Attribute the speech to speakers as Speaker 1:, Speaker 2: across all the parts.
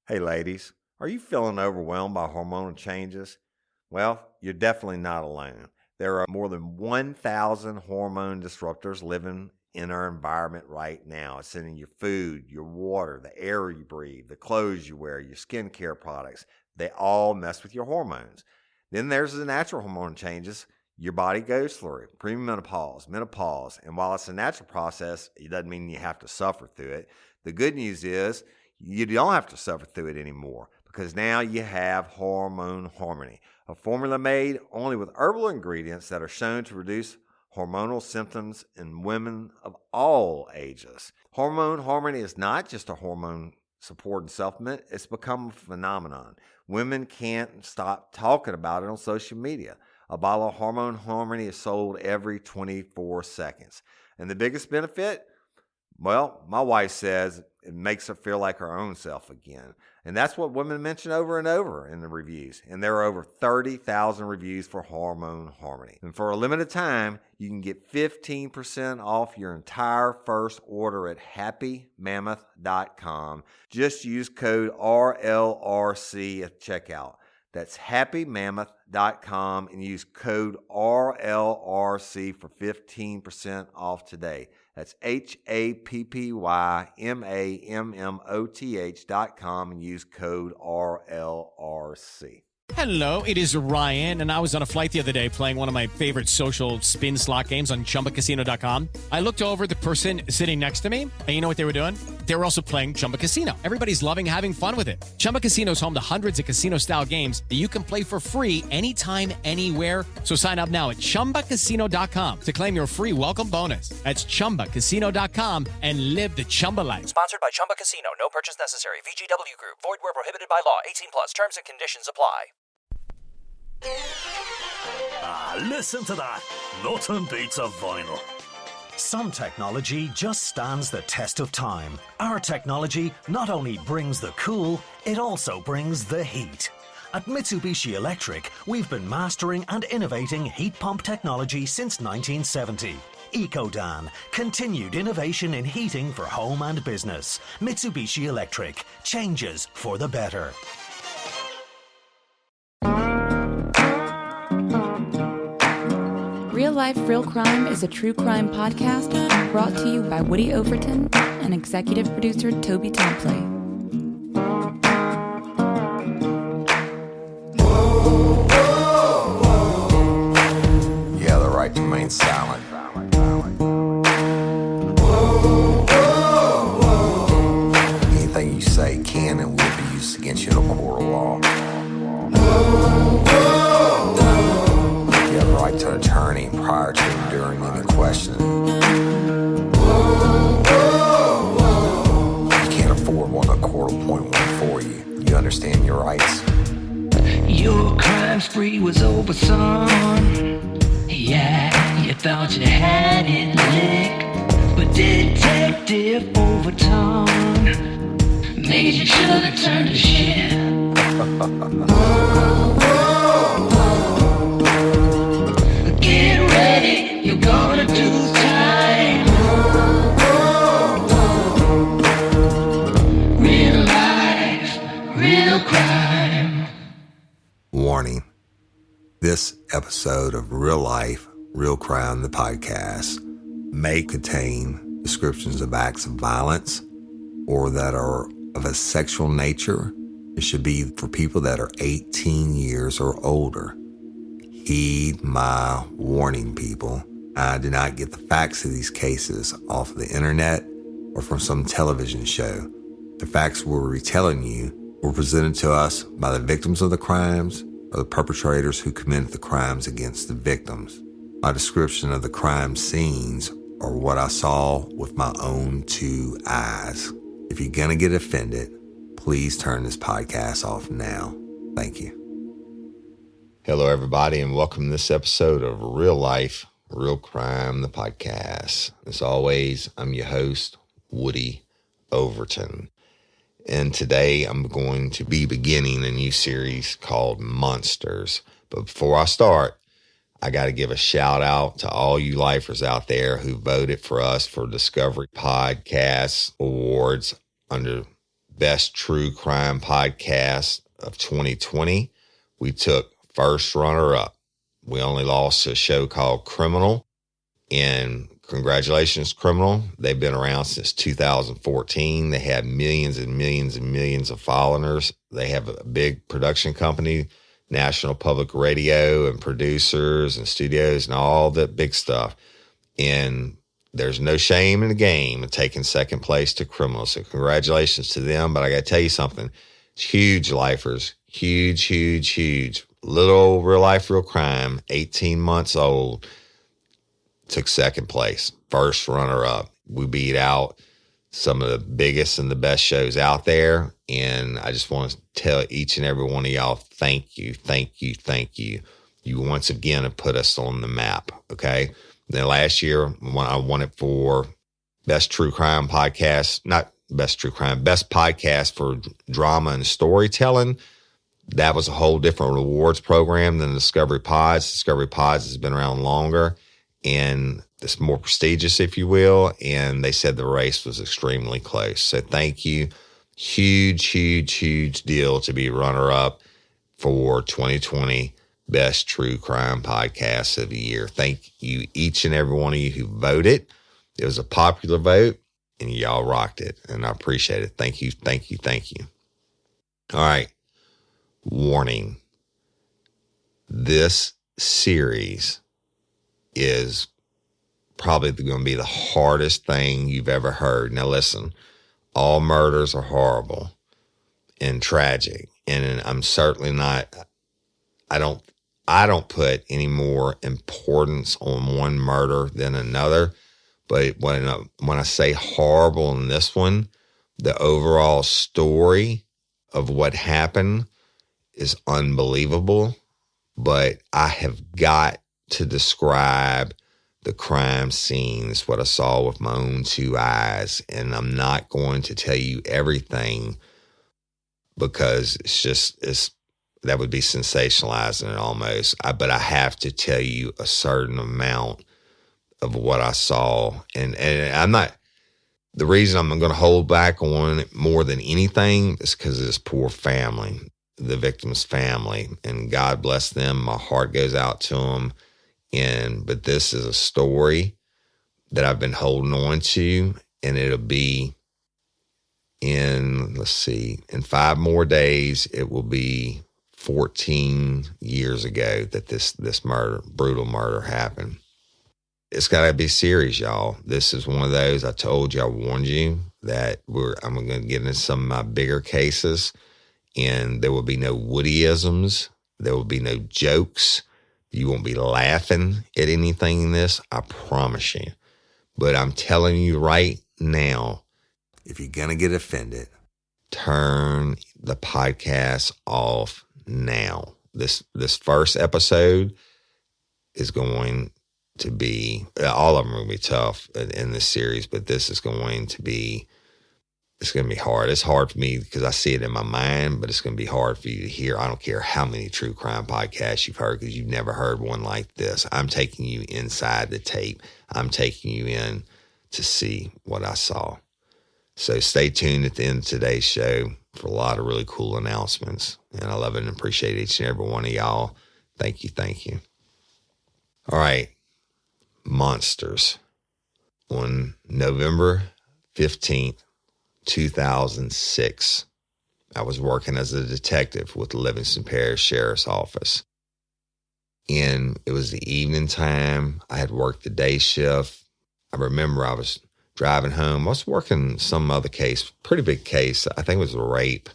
Speaker 1: Hey ladies, are you feeling overwhelmed by hormonal changes? Well, you're definitely not alone. There are more than 1,000 hormone disruptors living in our environment right now. It's in your food, your water, the air you breathe, the clothes you wear, your skincare products. They all mess with your hormones. Then there's the natural hormone changes your body goes through, premenopause, menopause. And while it's a natural process, it doesn't mean you have to suffer through it. The good news is you don't have to suffer through it anymore because now you have Hormone Harmony, a formula made only with herbal ingredients that are shown to reduce hormonal symptoms in women of all ages. Hormone Harmony is not just a hormone supporting supplement, it's become a phenomenon. Women can't stop talking about it on social media. A bottle of Hormone Harmony is sold every 24 seconds. And the biggest benefit? Well, my wife says it makes her feel like her own self again. And that's what women mention over and over in the reviews. And there are over 30,000 reviews for Hormone Harmony. And for a limited time, you can get 15% off your entire first order at happymammoth.com. Just use code RLRC at checkout. That's happymammoth.com and use code RLRC for 15% off today. That's happymammoth.com and use code RLRC.
Speaker 2: Hello, it is Ryan, and I was on a flight the other day playing one of my favorite social spin slot games on ChumbaCasino.com. I looked over at the person sitting next to me, and you know what they were doing? They were also playing Chumba Casino. Everybody's loving having fun with it. Chumba Casino is home to hundreds of casino-style games that you can play for free anytime, anywhere. So sign up now at ChumbaCasino.com to claim your free welcome bonus. That's ChumbaCasino.com and live the Chumba life.
Speaker 3: Sponsored by Chumba Casino. No purchase necessary. VGW Group. Void where prohibited by law. 18 plus. Terms and conditions apply.
Speaker 4: Listen to that. Nothing beats a vinyl. Some technology just stands the test of time. Our technology not only brings the cool, it also brings the heat. At Mitsubishi Electric, we've been mastering and innovating heat pump technology since 1970. EcoDan, continued innovation in heating for home and business. Mitsubishi Electric, changes for the better.
Speaker 5: Real Life, Real Crime is a true crime podcast brought to you by Woody Overton and executive producer Toby Templey.
Speaker 6: You have the right to remain silent. Anything you say can and will be used against you in a court of law. You have the right to an attorney prior to and during any questioning. You can't afford one, a court will appoint one for you. You understand your rights?
Speaker 7: Your crime spree was over, son. Yeah, you thought you had it licked, but Detective Overton made you shoulda turned to shit. Get ready, you're gonna do time. Real life, real crime.
Speaker 6: Warning. This episode of Real Life, Real Crime, the podcast, may contain descriptions of acts of violence or that are of a sexual nature. It should be for people that are 18 years or older. Heed my warning, people. I did not get the facts of these cases off of the internet or from some television show. The facts we're retelling you were presented to us by the victims of the crimes or the perpetrators who committed the crimes against the victims. My description of the crime scenes are what I saw with my own two eyes. If you're gonna get offended, please turn this podcast off now. Thank you. Hello, everybody, and welcome to this episode of Real Life, Real Crime, the podcast. As always, I'm your host, Woody Overton. And today I'm going to be beginning a new series called Monsters. But before I start, I got to give a shout out to all you lifers out there who voted for us for Discovery Podcast Awards under Best True Crime Podcast of 2020. We took first runner-up. We only lost to a show called Criminal. And congratulations, Criminal. They've been around since 2014. They have millions and millions and millions of followers. They have a big production company, National Public Radio, and producers and studios and all that big stuff. And there's no shame in the game of taking second place to Criminal. So congratulations to them. But I got to tell you something. It's huge lifers. Huge, huge, huge. Little real life, real crime, 18 months old. Took second place, first runner up. We beat out some of the biggest and the best shows out there. And I just want to tell each and every one of y'all, thank you, thank you, thank you. You once again have put us on the map. Okay. Then last year, when I won it for Best True Crime Podcast, not Best True Crime, Best Podcast for Drama and Storytelling. That was a whole different awards program than Discovery Pods. Discovery Pods has been around longer and it's more prestigious, if you will. And they said the race was extremely close. So thank you. Huge, huge, huge deal to be runner-up for 2020 Best True Crime Podcast of the Year. Thank you, each and every one of you who voted. It was a popular vote, and y'all rocked it, and I appreciate it. Thank you, thank you, thank you. All right. Warning. This series is probably going to be the hardest thing you've ever heard. Now listen, all murders are horrible and tragic. And I'm certainly not, I don't put any more importance on one murder than another. But when I say horrible in this one, the overall story of what happened is unbelievable. But I have got to describe the crime scenes, what I saw with my own two eyes. And I'm not going to tell you everything because that would be sensationalizing it almost. But I have to tell you a certain amount of what I saw. And I'm not, the reason I'm going to hold back on it more than anything is because of this poor family, the victim's family, and God bless them. My heart goes out to them. But this is a story that I've been holding on to, and it'll be in 5 more days, it will be 14 years ago that this brutal murder happened. It's got to be serious, y'all. This is one of those, I told you, I warned you that I'm going to get into some of my bigger cases, and there will be no Woodyisms. There will be no jokes. You won't be laughing at anything in this. I promise you. But I'm telling you right now, if you're going to get offended, turn the podcast off now. This first episode is going to be, all of them are going to be tough in this series, but this is going to be, it's going to be hard. It's hard for me because I see it in my mind, but it's going to be hard for you to hear. I don't care how many true crime podcasts you've heard because you've never heard one like this. I'm taking you inside the tape. I'm taking you in to see what I saw. So stay tuned at the end of today's show for a lot of really cool announcements. And I love it and appreciate each and every one of y'all. Thank you. Thank you. All right. Monsters. On November 15th, 2006, I was working as a detective with the Livingston Parish Sheriff's Office. And it was the evening time. I had worked the day shift. I remember I was driving home. I was working some other case, pretty big case. I think it was a rape.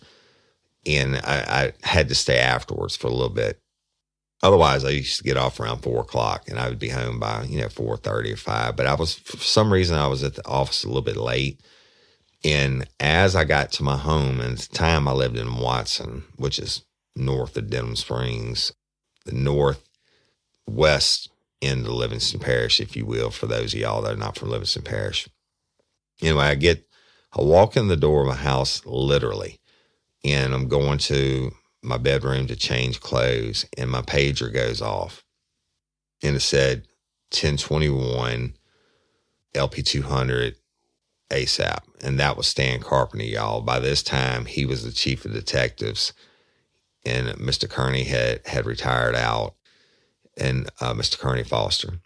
Speaker 6: And I had to stay afterwards for a little bit. Otherwise, I used to get off around 4 o'clock and I would be home by, 4:30 or 5. But for some reason, I was at the office a little bit late. And as I got to my home, and at the time I lived in Watson, which is north of Denham Springs, the northwest end of Livingston Parish, if you will, for those of y'all that are not from Livingston Parish. Anyway, I walk in the door of my house, literally, and I'm going to my bedroom to change clothes, and my pager goes off. And it said 1021 LP200 ASAP. And that was Stan Carpenter, y'all. By this time, he was the chief of detectives, and Mr. Kearney had retired out, and Mr. Kearney Foster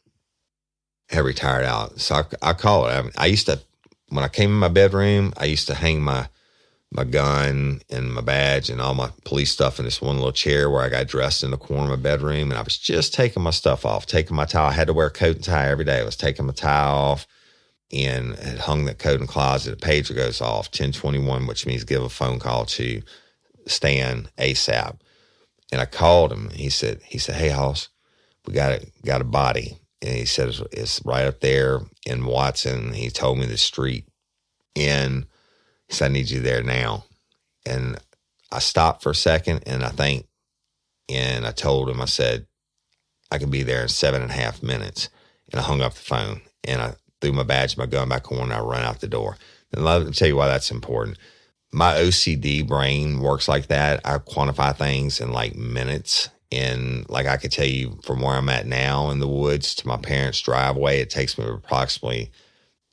Speaker 6: had retired out. So I called it. I used to, when I came in my bedroom, I used to hang my gun and my badge and all my police stuff in this one little chair where I got dressed in the corner of my bedroom. And I was just taking my stuff off, taking my tie. I had to wear a coat and tie every day. I was taking my tie off and had hung that coat in the closet. The pager goes off, 1021, which means give a phone call to Stan ASAP. And I called him. He said, "Hey, Hoss, we got a body." And he said, "It's right up there in Watson." He told me the street. And he said, "I need you there now." And I stopped for a second, and I told him, I said, "I can be there in 7.5 minutes." And I hung up the phone, and I threw my badge, my gun back on, and I ran out the door. And let me tell you why that's important. My OCD brain works like that. I quantify things in like minutes. And like I could tell you from where I'm at now in the woods to my parents' driveway, it takes me approximately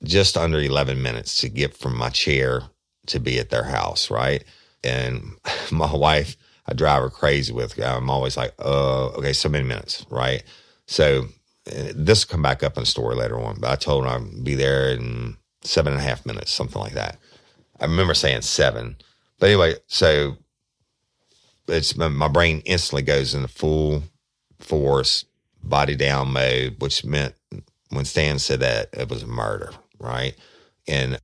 Speaker 6: just under 11 minutes to get from my chair to be at their house, right? And my wife, I drive her crazy with. I'm always like, okay, so many minutes, right? So this will come back up in the story later on, but I told her I'd be there in 7.5 minutes, something like that. I remember saying 7. But anyway, so it's my brain instantly goes into full force, body down mode, which meant when Stan said that, it was a murder, right? And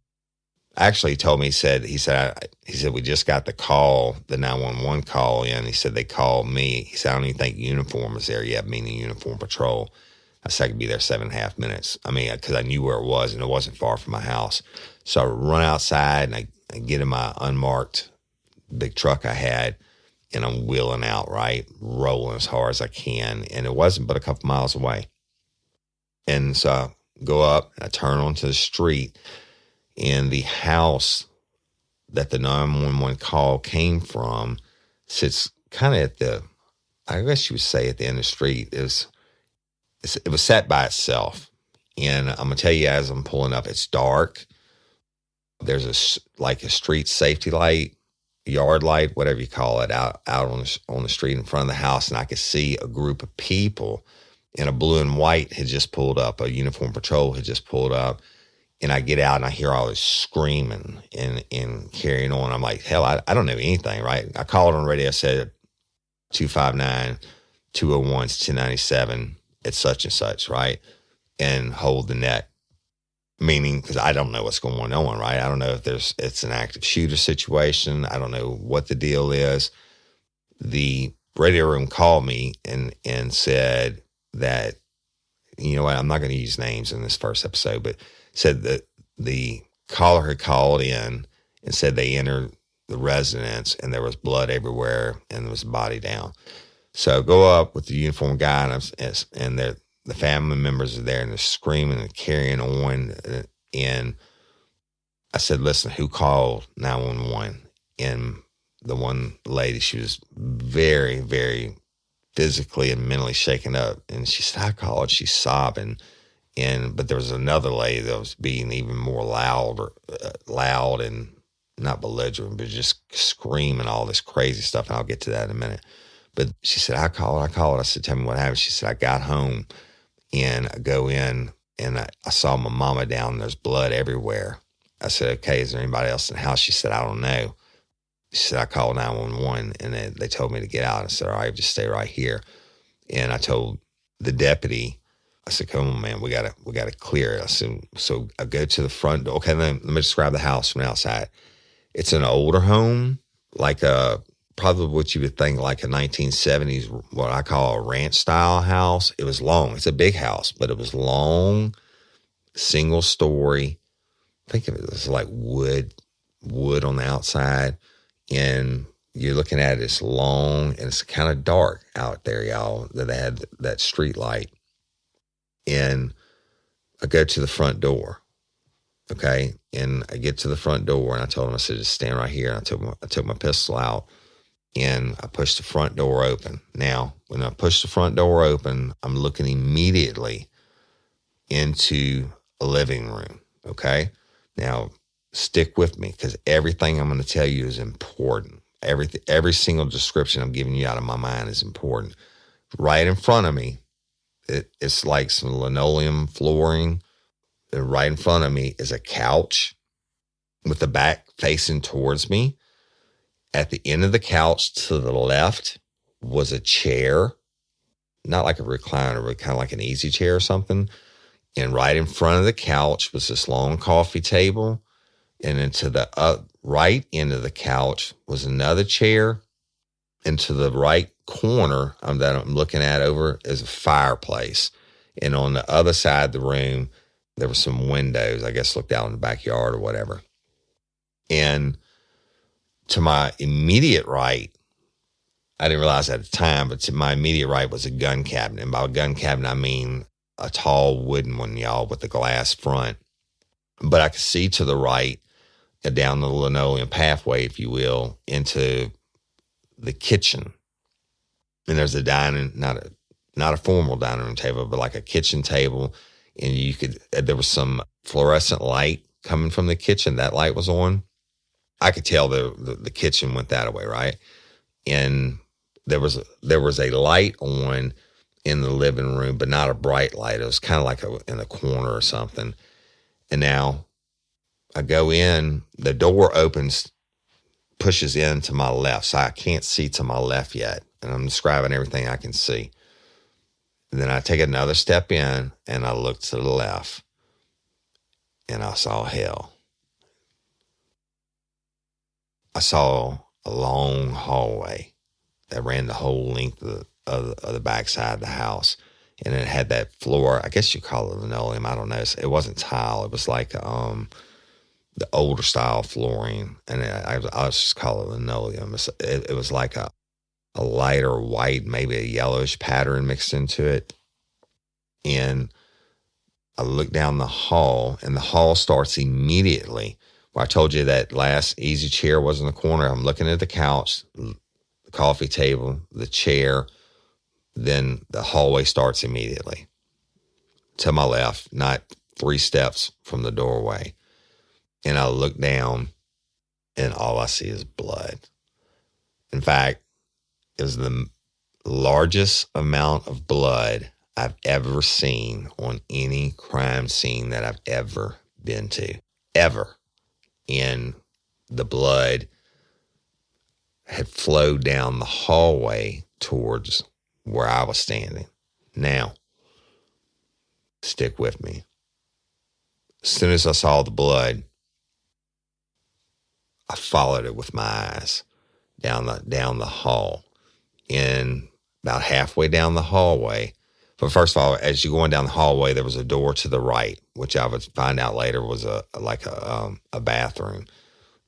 Speaker 6: actually told me, he said, "We just got the call, the 911 call in." He said, "They called me." He said, "I don't even think uniform was there yet," meaning uniform patrol. I said I could be there 7.5 minutes. I mean, because I knew where it was, and it wasn't far from my house. So I run outside, and I get in my unmarked big truck I had, and I'm wheeling out, right, rolling as hard as I can. And it wasn't but a couple miles away. And so I go up, and I turn onto the street, and the house that the 911 call came from sits kind of at I guess you would say at the end of the street. It was set by itself. And I'm going to tell you, as I'm pulling up, it's dark. There's a street safety light, yard light, whatever you call it, out on the street in front of the house. And I could see a group of people in a blue and white had just pulled up. A uniform patrol had just pulled up. And I get out and I hear all this screaming and carrying on. I'm like, hell, I don't know anything, right? I called on the radio, I said 259-201's 1097. It's such and such, right? And hold the neck, meaning because I don't know what's going on, right? I don't know if it's an active shooter situation. I don't know what the deal is. The radio room called me and said that, you know what, I'm not going to use names in this first episode, but said that the caller had called in and said they entered the residence and there was blood everywhere and there was a body down. So go up with the uniformed guy, and the family members are there, and they're screaming and carrying on. And I said, "Listen, who called 911?" And the one lady, she was very, very physically and mentally shaken up. And she said, "I called." She's sobbing. But there was another lady that was being even more loud and not belligerent, but just screaming all this crazy stuff. And I'll get to that in a minute. But she said, I called. I said, "Tell me what happened." She said, "I got home and I go in and I saw my mama down. There's blood everywhere." I said, "Okay, is there anybody else in the house?" She said, "I don't know." She said, "I called 911 and they told me to get out." I said, "All right, just stay right here." And I told the deputy, I said, "Come on, man, we gotta clear it." I said, so I go to the front door. Okay, let me describe the house from the outside. It's an older home, like probably what you would think like a 1970s, what I call a ranch style house. It was long. It's a big house, but it was long, single story. Think of it as like wood on the outside. And you're looking at it, it's long and it's kind of dark out there, y'all, that they had that street light. And I go to the front door. Okay. And I get to the front door and I told him, I said, "Just stand right here." And I took my pistol out and I pushed the front door open. Now, when I push the front door open, I'm looking immediately into a living room. Okay. Now, stick with me because everything I'm going to tell you is important. Every single description I'm giving you out of my mind is important. Right in front of me, it's like some linoleum flooring. And right in front of me is a couch with the back facing towards me. At the end of the couch to the left was a chair, not like a recliner, but kind of like an easy chair or something. And right in front of the couch was this long coffee table. And then to the right end of the couch was another chair. And to the right corner that I'm looking at over is a fireplace. And on the other side of the room, there were some windows, I guess looked out in the backyard or whatever. And to my immediate right, I didn't realize at the time, but to my immediate right was a gun cabinet. And by a gun cabinet, I mean a tall wooden one, y'all, with a glass front. But I could see to the right, down the linoleum pathway, if you will, into the kitchen. And there's a dining, not a formal dining room table, but like a kitchen table. And there was some fluorescent light coming from the kitchen. That light was on. I could tell the kitchen went that way, right? And there was a light on in the living room, but not a bright light. It was kind of like in a corner or something. And now I go in, the door opens, pushes in to my left. So I can't see to my left yet. And I'm describing everything I can see. And then I take another step in and I look to the left and I saw hell. I saw a long hallway that ran the whole length of the backside of the house. And it had that floor, I guess you call it linoleum. I don't know. It wasn't tile. It was like the older style flooring. And I just call it linoleum. It was like a lighter white, maybe a yellowish pattern mixed into it. And I look down the hall, and the hall starts immediately. Where I told you that last easy chair was in the corner. I'm looking at the couch, the coffee table, the chair. Then the hallway starts immediately. To my left, not 3 steps from the doorway. And I look down, and all I see is blood. In fact, it was the largest amount of blood I've ever seen on any crime scene that I've ever been to. Ever. And the blood had flowed down the hallway towards where I was standing. Now, stick with me. As soon as I saw the blood, I followed it with my eyes down the hall. And about halfway down the hallway, but first of all, as you're going down the hallway, there was a door to the right, which I would find out later was a bathroom.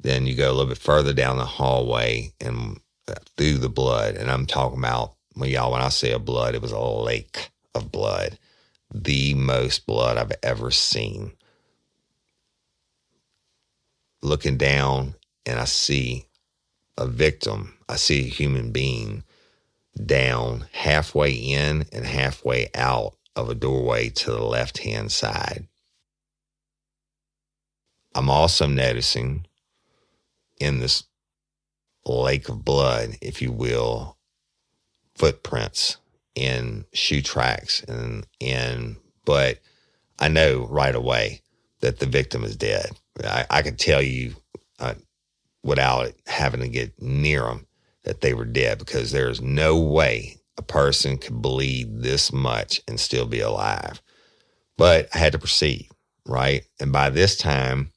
Speaker 6: Then you go a little bit further down the hallway and through the blood. And I'm talking about, when I say a blood, it was a lake of blood. The most blood I've ever seen. Looking down, and I see a victim. I see a human being down halfway in and halfway out of a doorway to the left-hand side. I'm also noticing in this lake of blood, if you will, footprints and shoe tracks, but I know right away that the victim is dead. I could tell you without having to get near them that they were dead, because there is no way a person could bleed this much and still be alive. But I had to proceed, right? And by this time,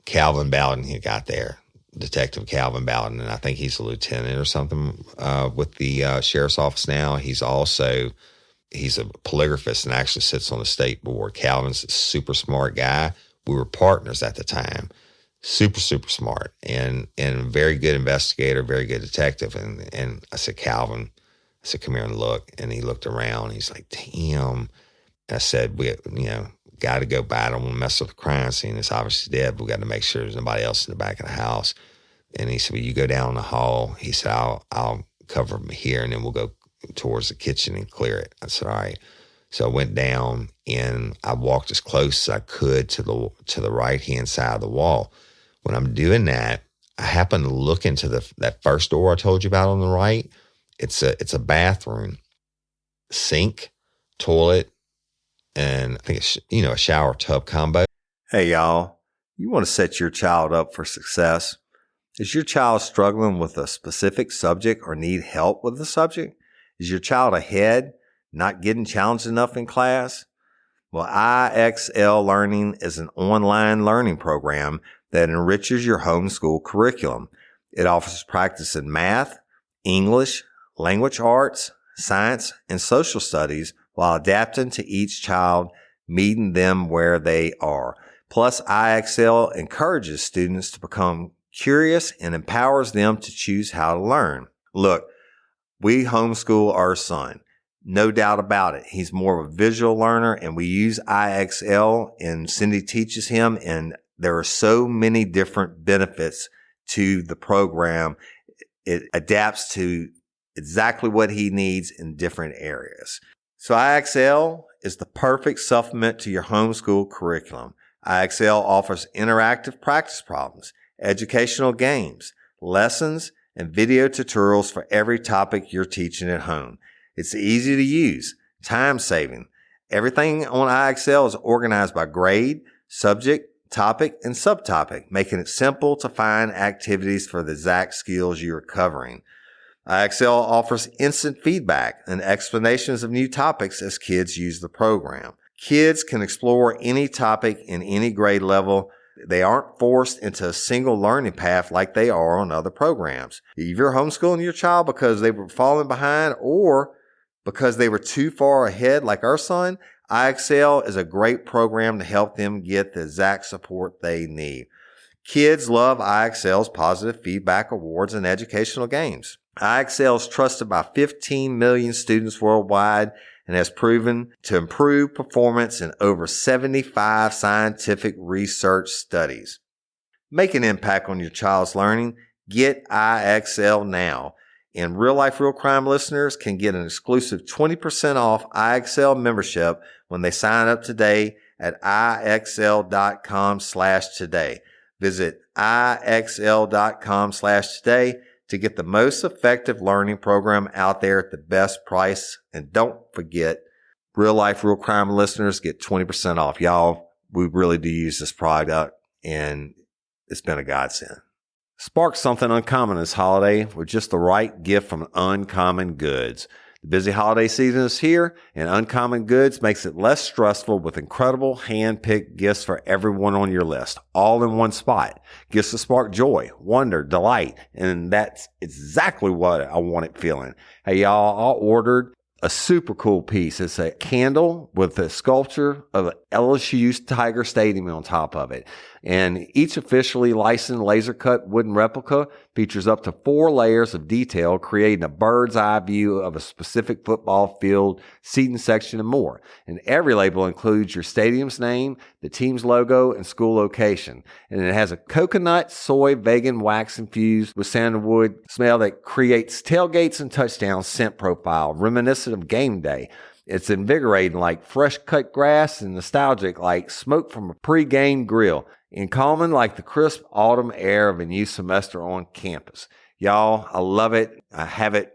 Speaker 6: Calvin Bowden had got there, Detective Calvin Bowden, and I think he's a lieutenant or something with the sheriff's office now. He's a polygraphist and actually sits on the state board. Calvin's a super smart guy. We were partners at the time. Super, super smart and very good investigator, very good detective. And I said, Calvin, come here and look. And he looked around. He's like, damn. And I said, we got to go by. I don't want to mess with the crime scene. It's obviously dead, but we got to make sure there's nobody else in the back of the house. And he said, well, you go down the hall. He said, I'll cover him here, and then we'll go towards the kitchen and clear it. I said, all right. So I went down and I walked as close as I could to the right-hand side of the wall. When I'm doing that, I happen to look into that first door I told you about on the right. It's a bathroom, sink, toilet, and I think it's, a shower tub combo.
Speaker 1: Hey, y'all. You want to set your child up for success? Is your child struggling with a specific subject or need help with the subject? Is your child ahead, not getting challenged enough in class? Well, IXL Learning is an online learning program that enriches your homeschool curriculum. It offers practice in math, English, language arts, science, and social studies while adapting to each child, meeting them where they are. Plus, IXL encourages students to become curious and empowers them to choose how to learn. Look, we homeschool our son. No doubt about it. He's more of a visual learner, and we use IXL, and Cindy teaches him, and there are so many different benefits to the program. It adapts to exactly what he needs in different areas. So IXL is the perfect supplement to your homeschool curriculum. IXL offers interactive practice problems, educational games, lessons, and video tutorials for every topic you're teaching at home. It's easy to use, time-saving. Everything on IXL is organized by grade, subject, topic, and subtopic, making it simple to find activities for the exact skills you are covering. IXL offers instant feedback and explanations of new topics as kids use the program. Kids can explore any topic in any grade level. They aren't forced into a single learning path like they are on other programs. If you're homeschooling your child because they were falling behind or because they were too far ahead like our son, IXL is a great program to help them get the exact support they need. Kids love IXL's positive feedback awards and educational games. IXL is trusted by 15 million students worldwide and has proven to improve performance in over 75 scientific research studies. Make an impact on your child's learning. Get IXL now. And Real Life Real Crime listeners can get an exclusive 20% off IXL membership when they sign up today at IXL.com/today. Visit IXL.com/today to get the most effective learning program out there at the best price. And don't forget, Real Life Real Crime listeners get 20% off. Y'all, we really do use this product, and it's been a godsend. Spark something uncommon this holiday with just the right gift from Uncommon Goods. The busy holiday season is here, and Uncommon Goods makes it less stressful with incredible hand-picked gifts for everyone on your list, all in one spot. Gifts to spark joy, wonder, delight, and that's exactly what I wanted feeling. Hey, y'all, I ordered a super cool piece. It's a candle with a sculpture of LSU's Tiger Stadium on top of it. And each officially licensed laser cut wooden replica features up to 4 layers of detail, creating a bird's eye view of a specific football field, seating section, and more. And every label includes your stadium's name, the team's logo, and school location. And it has a coconut, soy, vegan wax infused with sandalwood smell that creates tailgates and touchdowns scent profile, reminiscent of game day. It's invigorating like fresh cut grass and nostalgic like smoke from a pre-game grill, and calming like the crisp autumn air of a new semester on campus. Y'all, I love it. I have it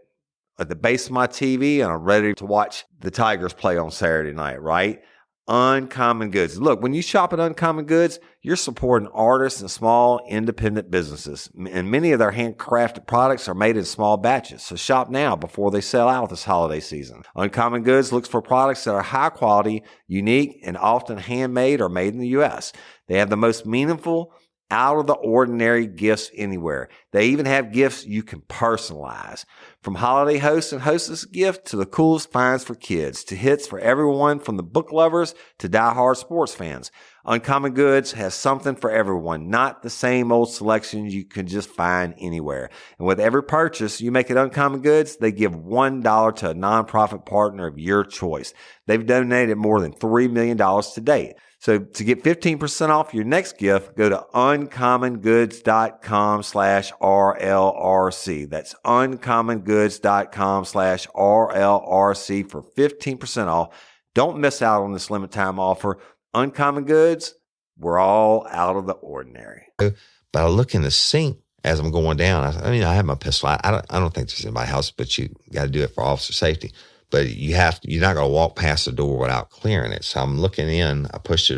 Speaker 1: at the base of my TV, and I'm ready to watch the Tigers play on Saturday night, right? Uncommon Goods. Look, when you shop at Uncommon Goods, you're supporting artists and small independent businesses. And many of their handcrafted products are made in small batches. So shop now before they sell out this holiday season. Uncommon Goods looks for products that are high quality, unique, and often handmade or made in the U.S. They have the most meaningful, out of the ordinary gifts anywhere. They even have gifts you can personalize. From holiday hosts and hostess gift to the coolest finds for kids to hits for everyone from the book lovers to diehard sports fans. Uncommon Goods has something for everyone, not the same old selections you can just find anywhere. And with every purchase you make at Uncommon Goods, they give $1 to a nonprofit partner of your choice. They've donated more than $3 million to date. So to get 15% off your next gift, go to uncommongoods.com/RLRC. That's uncommongoods.com/RLRC for 15% off. Don't miss out on this limited time offer. Uncommon Goods, we're all out of the ordinary.
Speaker 6: But I look in the sink as I'm going down. I have my pistol. I don't think this is in my house, but you got to do it for officer safety. But you're not going to walk past the door without clearing it. So I'm looking in. I pushed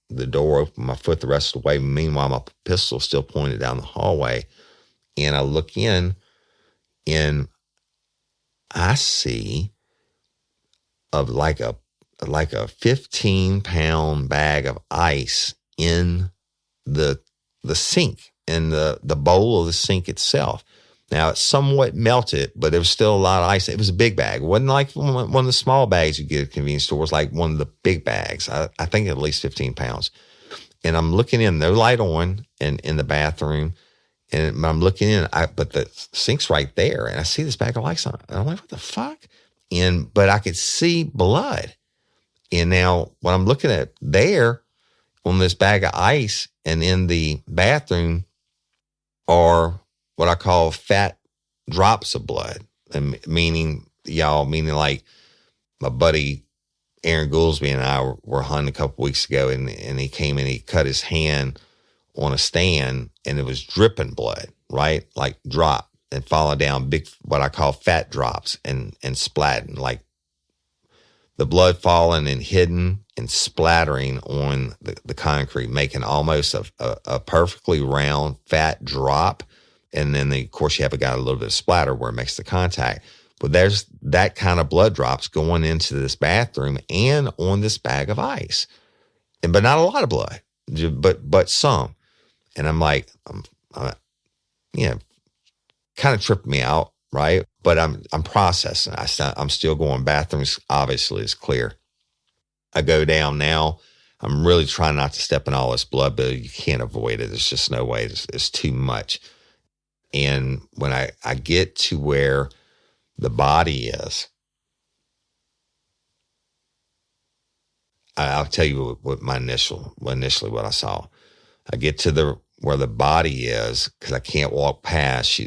Speaker 6: the door open my foot the rest of the way. Meanwhile, my pistol still pointed down the hallway. And I look in, and I see like a 15-pound bag of ice in the sink, in the bowl of the sink itself. Now, it's somewhat melted, but there was still a lot of ice. It was a big bag. It wasn't like one of the small bags you get at convenience stores, like one of the big bags. I think at least 15 pounds. And I'm looking in, no light on in the bathroom. And I'm looking in, but the sink's right there. And I see this bag of ice on it. And I'm like, what the fuck? But I could see blood. And now what I'm looking at there on this bag of ice and in the bathroom are what I call fat drops of blood. And meaning like my buddy Aaron Goolsby and I were hunting a couple weeks ago, and he came and he cut his hand on a stand and it was dripping blood, right? Like drop and falling down big, what I call fat drops and splatting, like the blood falling and hidden and splattering on the concrete, making almost a perfectly round fat drop. And then, of course, you have got a little bit of splatter where it makes the contact. But there's that kind of blood drops going into this bathroom and on this bag of ice. But not a lot of blood, but some. And I'm like, kind of tripped me out, right? But I'm processing. I'm still going. Bathrooms obviously is clear. I go down now. I'm really trying not to step in all this blood, but you can't avoid it. There's just no way. It's too much. And when I get to where the body is, I'll tell you what initially what I saw. I get to where the body is because I can't walk past.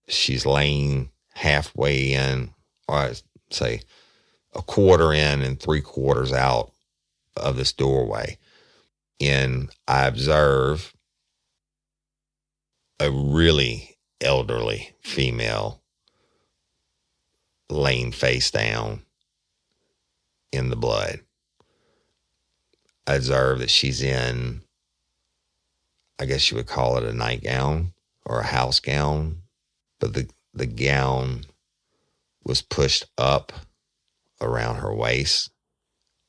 Speaker 6: She's laying halfway in, or I'd say a quarter in and 3/4 out of this doorway. And I observe a really elderly female laying face down in the blood. I observe that she's in, I guess you would call it a nightgown or a house gown, but the gown was pushed up around her waist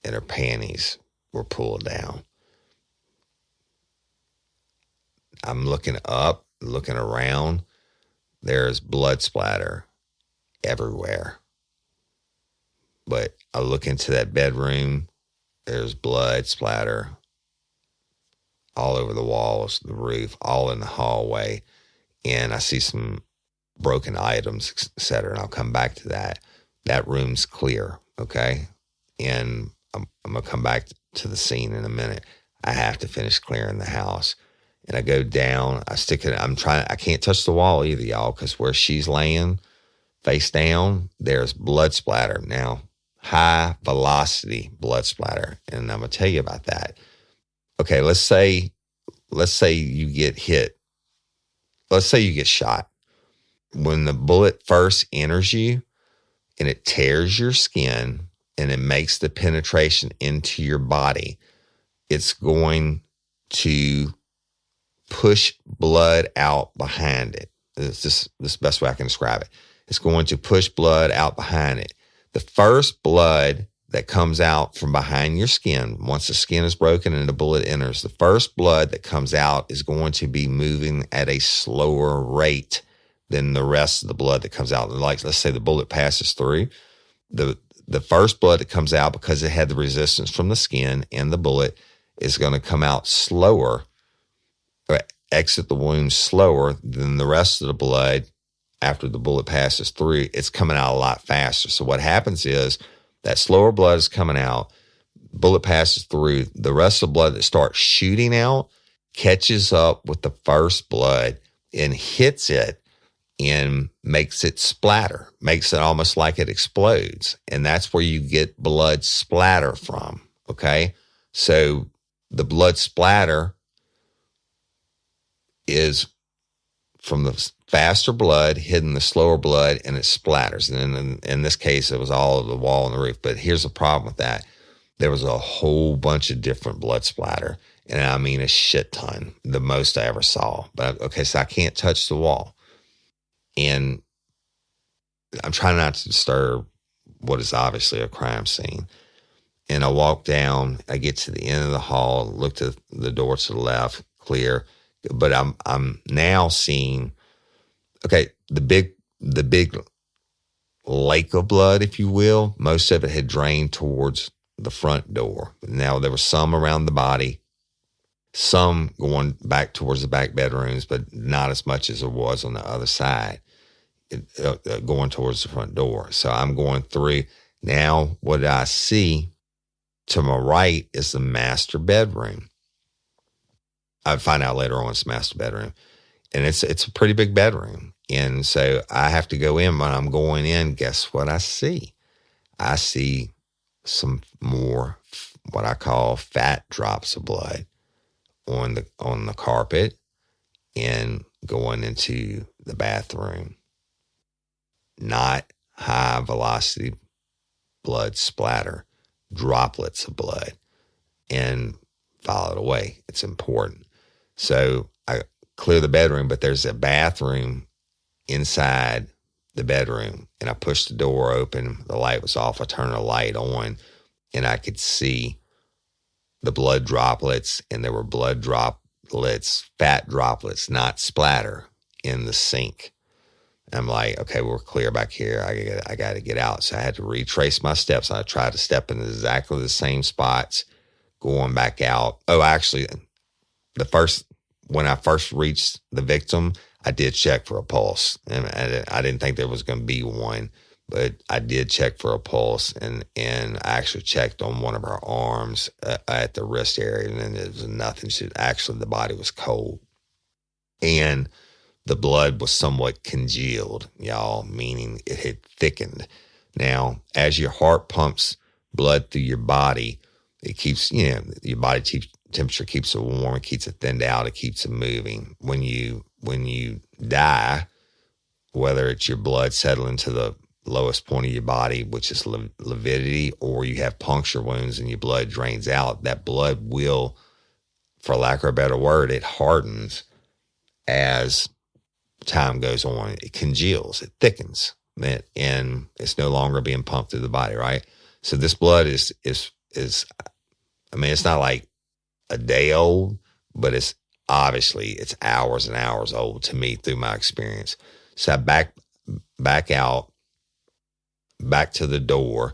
Speaker 6: and her panties were pulled down. I'm looking up, looking around. There's blood splatter everywhere. But I look into that bedroom. There's blood splatter all over the walls, the roof, all in the hallway. And I see some broken items, et cetera. And I'll come back to that. That room's clear, okay? And I'm going to come back to the scene in a minute. I have to finish clearing the house. And I go down, I can't touch the wall either, y'all, because where she's laying face down, there's blood splatter. Now, high velocity blood splatter. And I'm going to tell you about that. Okay, let's say you get hit. Let's say you get shot. When the bullet first enters you and it tears your skin and it makes the penetration into your body, it's going to push blood out behind it. This is the best way I can describe it. It's going to push blood out behind it. The first blood that comes out from behind your skin, once the skin is broken and the bullet enters, the first blood that comes out is going to be moving at a slower rate than the rest of the blood that comes out. Like, let's say the bullet passes through. The first blood that comes out, because it had the resistance from the skin and the bullet, is going to come out slower, or exit the wound slower than the rest of the blood. After the bullet passes through, it's coming out a lot faster. So what happens is that slower blood is coming out, bullet passes through, the rest of the blood that starts shooting out catches up with the first blood and hits it and makes it splatter, makes it almost like it explodes. And that's where you get blood splatter from, okay? So the blood splatter is from the faster blood hitting the slower blood, and it splatters. And in this case, it was all over the wall and the roof. But here's the problem with that. There was a whole bunch of different blood splatter. And I mean a shit ton, the most I ever saw. But okay, so I can't touch the wall. And I'm trying not to disturb what is obviously a crime scene. And I walk down, I get to the end of the hall, look to the door to the left, clear. But I'm now seeing, okay, the big lake of blood, if you will, most of it had drained towards the front door. Now there was some around the body, some going back towards the back bedrooms, but not as much as there was on the other side, going towards the front door. So I'm going through. Now what I see to my right is the master bedroom. I find out later on it's the master bedroom. And it's a pretty big bedroom. And so I have to go in. When I'm going in, guess what I see? I see some more what I call fat drops of blood on the carpet and going into the bathroom. Not high velocity blood splatter, droplets of blood, and file it away. It's important. So I clear the bedroom, but there's a bathroom inside the bedroom, and I pushed the door open. The light was off. I turned the light on, and I could see the blood droplets, and there were blood droplets, fat droplets, not splatter, in the sink. I'm like, okay, we're clear back here. I got to get out. So I had to retrace my steps. I tried to step in exactly the same spots, going back out. Oh, actually, when I first reached the victim, I did check for a pulse. And I didn't think there was going to be one, but I did check for a pulse. And I actually checked on one of her arms at the wrist area, and then there was nothing. Actually, the body was cold. And the blood was somewhat congealed, y'all, meaning it had thickened. Now, as your heart pumps blood through your body, it keeps, your body temperature keeps it warm, it keeps it thinned out, it keeps it moving. When you die, whether it's your blood settling to the lowest point of your body, which is lividity, or you have puncture wounds and your blood drains out, that blood will, for lack of a better word, it hardens as time goes on. It congeals, it thickens, and it's no longer being pumped through the body, right? So this blood is I mean, it's not like a day old, but it's hours and hours old to me through my experience. So I back out, back to the door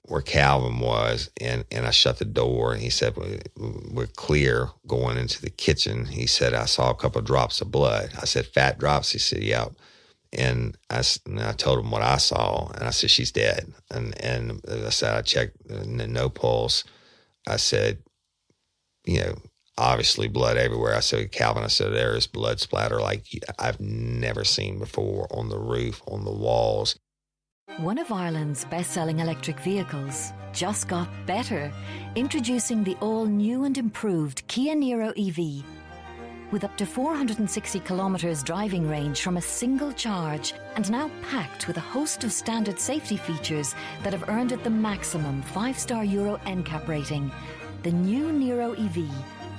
Speaker 6: where Calvin was, and I shut the door, and he said, we're clear going into the kitchen. He said, I saw a couple of drops of blood. I said, fat drops? He said, yeah. And I told him what I saw, and I said, she's dead. And I said, I checked, no pulse. I said, obviously blood everywhere. I said, Calvin, I said, there is blood splatter like I've never seen before on the roof, on the walls.
Speaker 8: One of Ireland's best-selling electric vehicles just got better, introducing the all-new and improved Kia Niro EV. With up to 460 kilometres driving range from a single charge, and now packed with a host of standard safety features that have earned it the maximum 5-star Euro NCAP rating. The new Niro EV,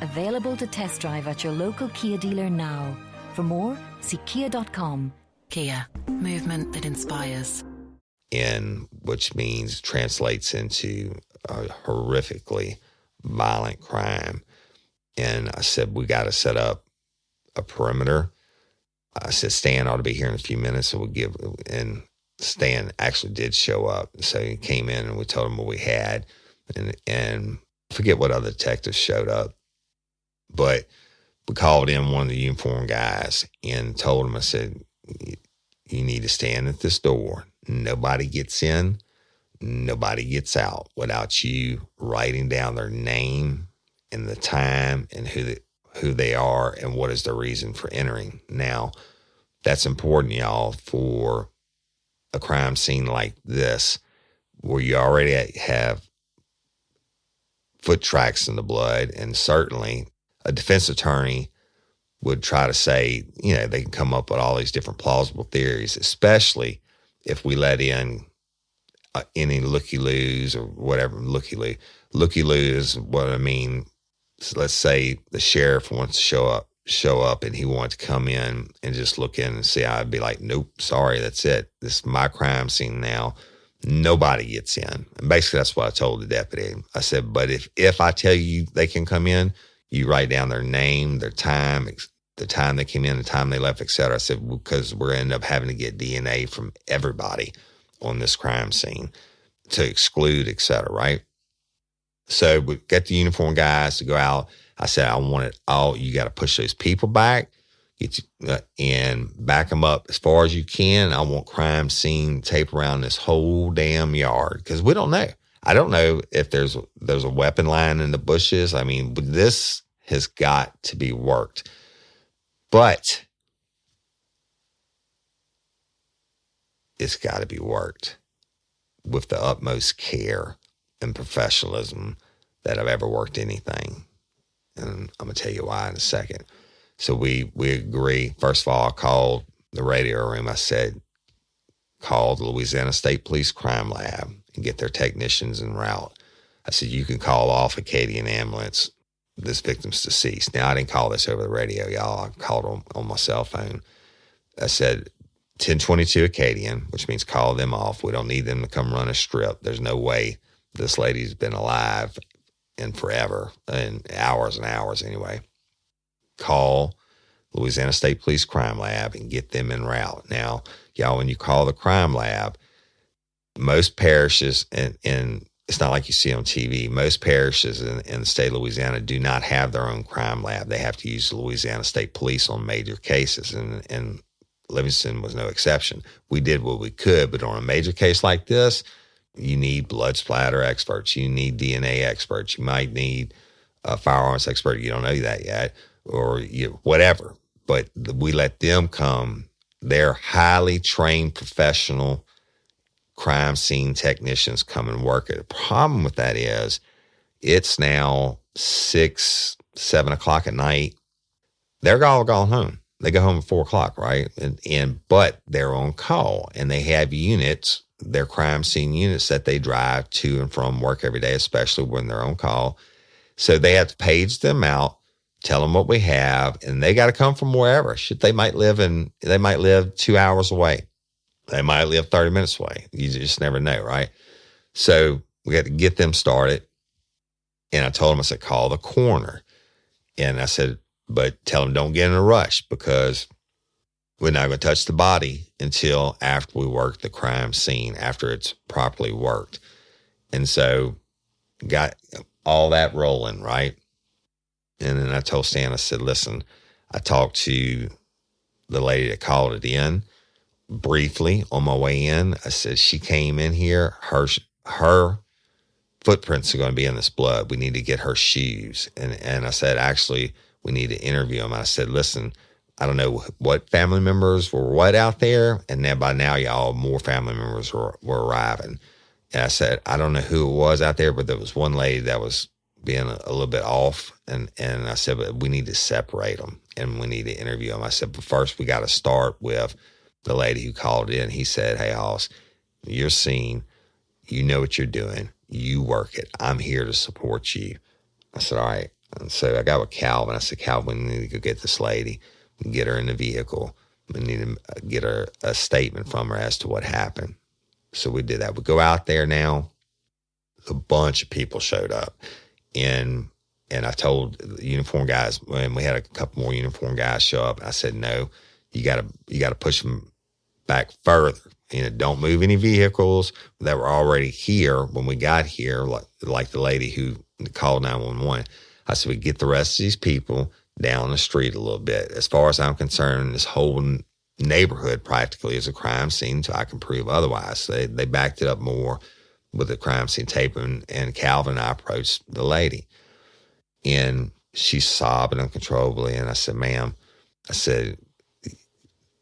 Speaker 8: available to test drive at your local Kia dealer now. For more, see kia.com.
Speaker 9: Kia, movement that inspires.
Speaker 6: Which translates into a horrifically violent crime. And I said, we got to set up a perimeter. I said, Stan ought to be here in a few minutes. So and Stan actually did show up. So he came in and we told him what we had. And I forget what other detectives showed up. But we called in one of the uniformed guys and told him, I said, you need to stand at this door. Nobody gets in, nobody gets out without you writing down their name and the time and who they are and what is the reason for entering. Now, That's important, y'all, for a crime scene like this, where you already have foot tracks in the blood. And certainly a defense attorney would try to say, they can come up with all these different plausible theories, especially if we let in any looky-loos or whatever. Looky-loo is what I mean. So let's say the sheriff wants to show up and he wants to come in and just look in and see. I'd be like, nope, sorry, that's it. This is my crime scene now. Nobody gets in. And basically that's what I told the deputy. I said, but if I tell you they can come in, you write down their name, their time, the time they came in, the time they left, et cetera. I said, because we're end up having to get DNA from everybody on this crime scene to exclude, et cetera, right? So we get the uniform guys to go out. I said, I want it all. You got to push those people back and back them up as far as you can. I want crime scene tape around this whole damn yard because we don't know. I don't know if there's a weapon lying in the bushes. I mean, this has got to be worked. But it's got to be worked with the utmost care and professionalism that I've ever worked anything. And I'm going to tell you why in a second. So we agree. First of all, I called the radio room. I said, call the Louisiana State Police Crime Lab and get their technicians en route. I said, you can call off Acadian Ambulance. This victim's deceased. Now, I didn't call this over the radio, y'all. I called on my cell phone. I said, 1022 Acadian, which means call them off. We don't need them to come run a strip. There's no way this lady's been alive in forever, in hours and hours anyway. Call Louisiana State Police Crime Lab and get them en route. Now, y'all, when you call the crime lab, most parishes, and it's not like you see on TV, most parishes in the state of Louisiana do not have their own crime lab. They have to use the Louisiana State Police on major cases, and Livingston was no exception. We did what we could, but on a major case like this, you need blood splatter experts. You need DNA experts. You might need a firearms expert. You don't know that yet, or whatever. But we let them come. They're highly trained professional crime scene technicians come and work it. The problem with that is it's now 6, 7 o'clock at night. They're all gone home. They go home at 4 o'clock, right? But they're on call, and they have units, their crime scene units that they drive to and from work every day, especially when they're on call. So they have to page them out, tell them what we have, and they got to come from wherever. Shit, they might live 2 hours away. They might live 30 minutes away. You just never know, right? So we got to get them started. And I told them, I said, call the coroner. And I said, but tell them don't get in a rush because we're not going to touch the body until after we work the crime scene, after it's properly worked. And so got all that rolling, right? And then I told Stan, I said, listen, I talked to the lady that called it in briefly on my way in. I said, she came in here, her footprints are going to be in this blood. We need to get her shoes. And I said, actually, we need to interview them. I said, listen, I don't know what family members were what out there. And then by now, y'all, more family members were arriving. And I said, I don't know who it was out there, but there was one lady that was being a little bit off. And I said, but we need to separate them and we need to interview them. I said, but first we got to start with the lady who called in. He said, hey, Hoss, you're seen. You know what you're doing. You work it. I'm here to support you. I said, all right. And so I got with Calvin. I said, Calvin, we need to go get this lady and get her in the vehicle. We need to get her a statement from her as to what happened. So we did that. We go out there now. A bunch of people showed up. And I told the uniform guys, when we had a couple more uniform guys show up, I said, no, you gotta push them back further. Don't move any vehicles that were already here when we got here, like the lady who called 911. I said, we get the rest of these people down the street a little bit. As far as I'm concerned, this whole neighborhood practically is a crime scene until I can prove otherwise. So they backed it up more with the crime scene tape, and Calvin and I approached the lady. And she's sobbing uncontrollably. And I said, ma'am, I said,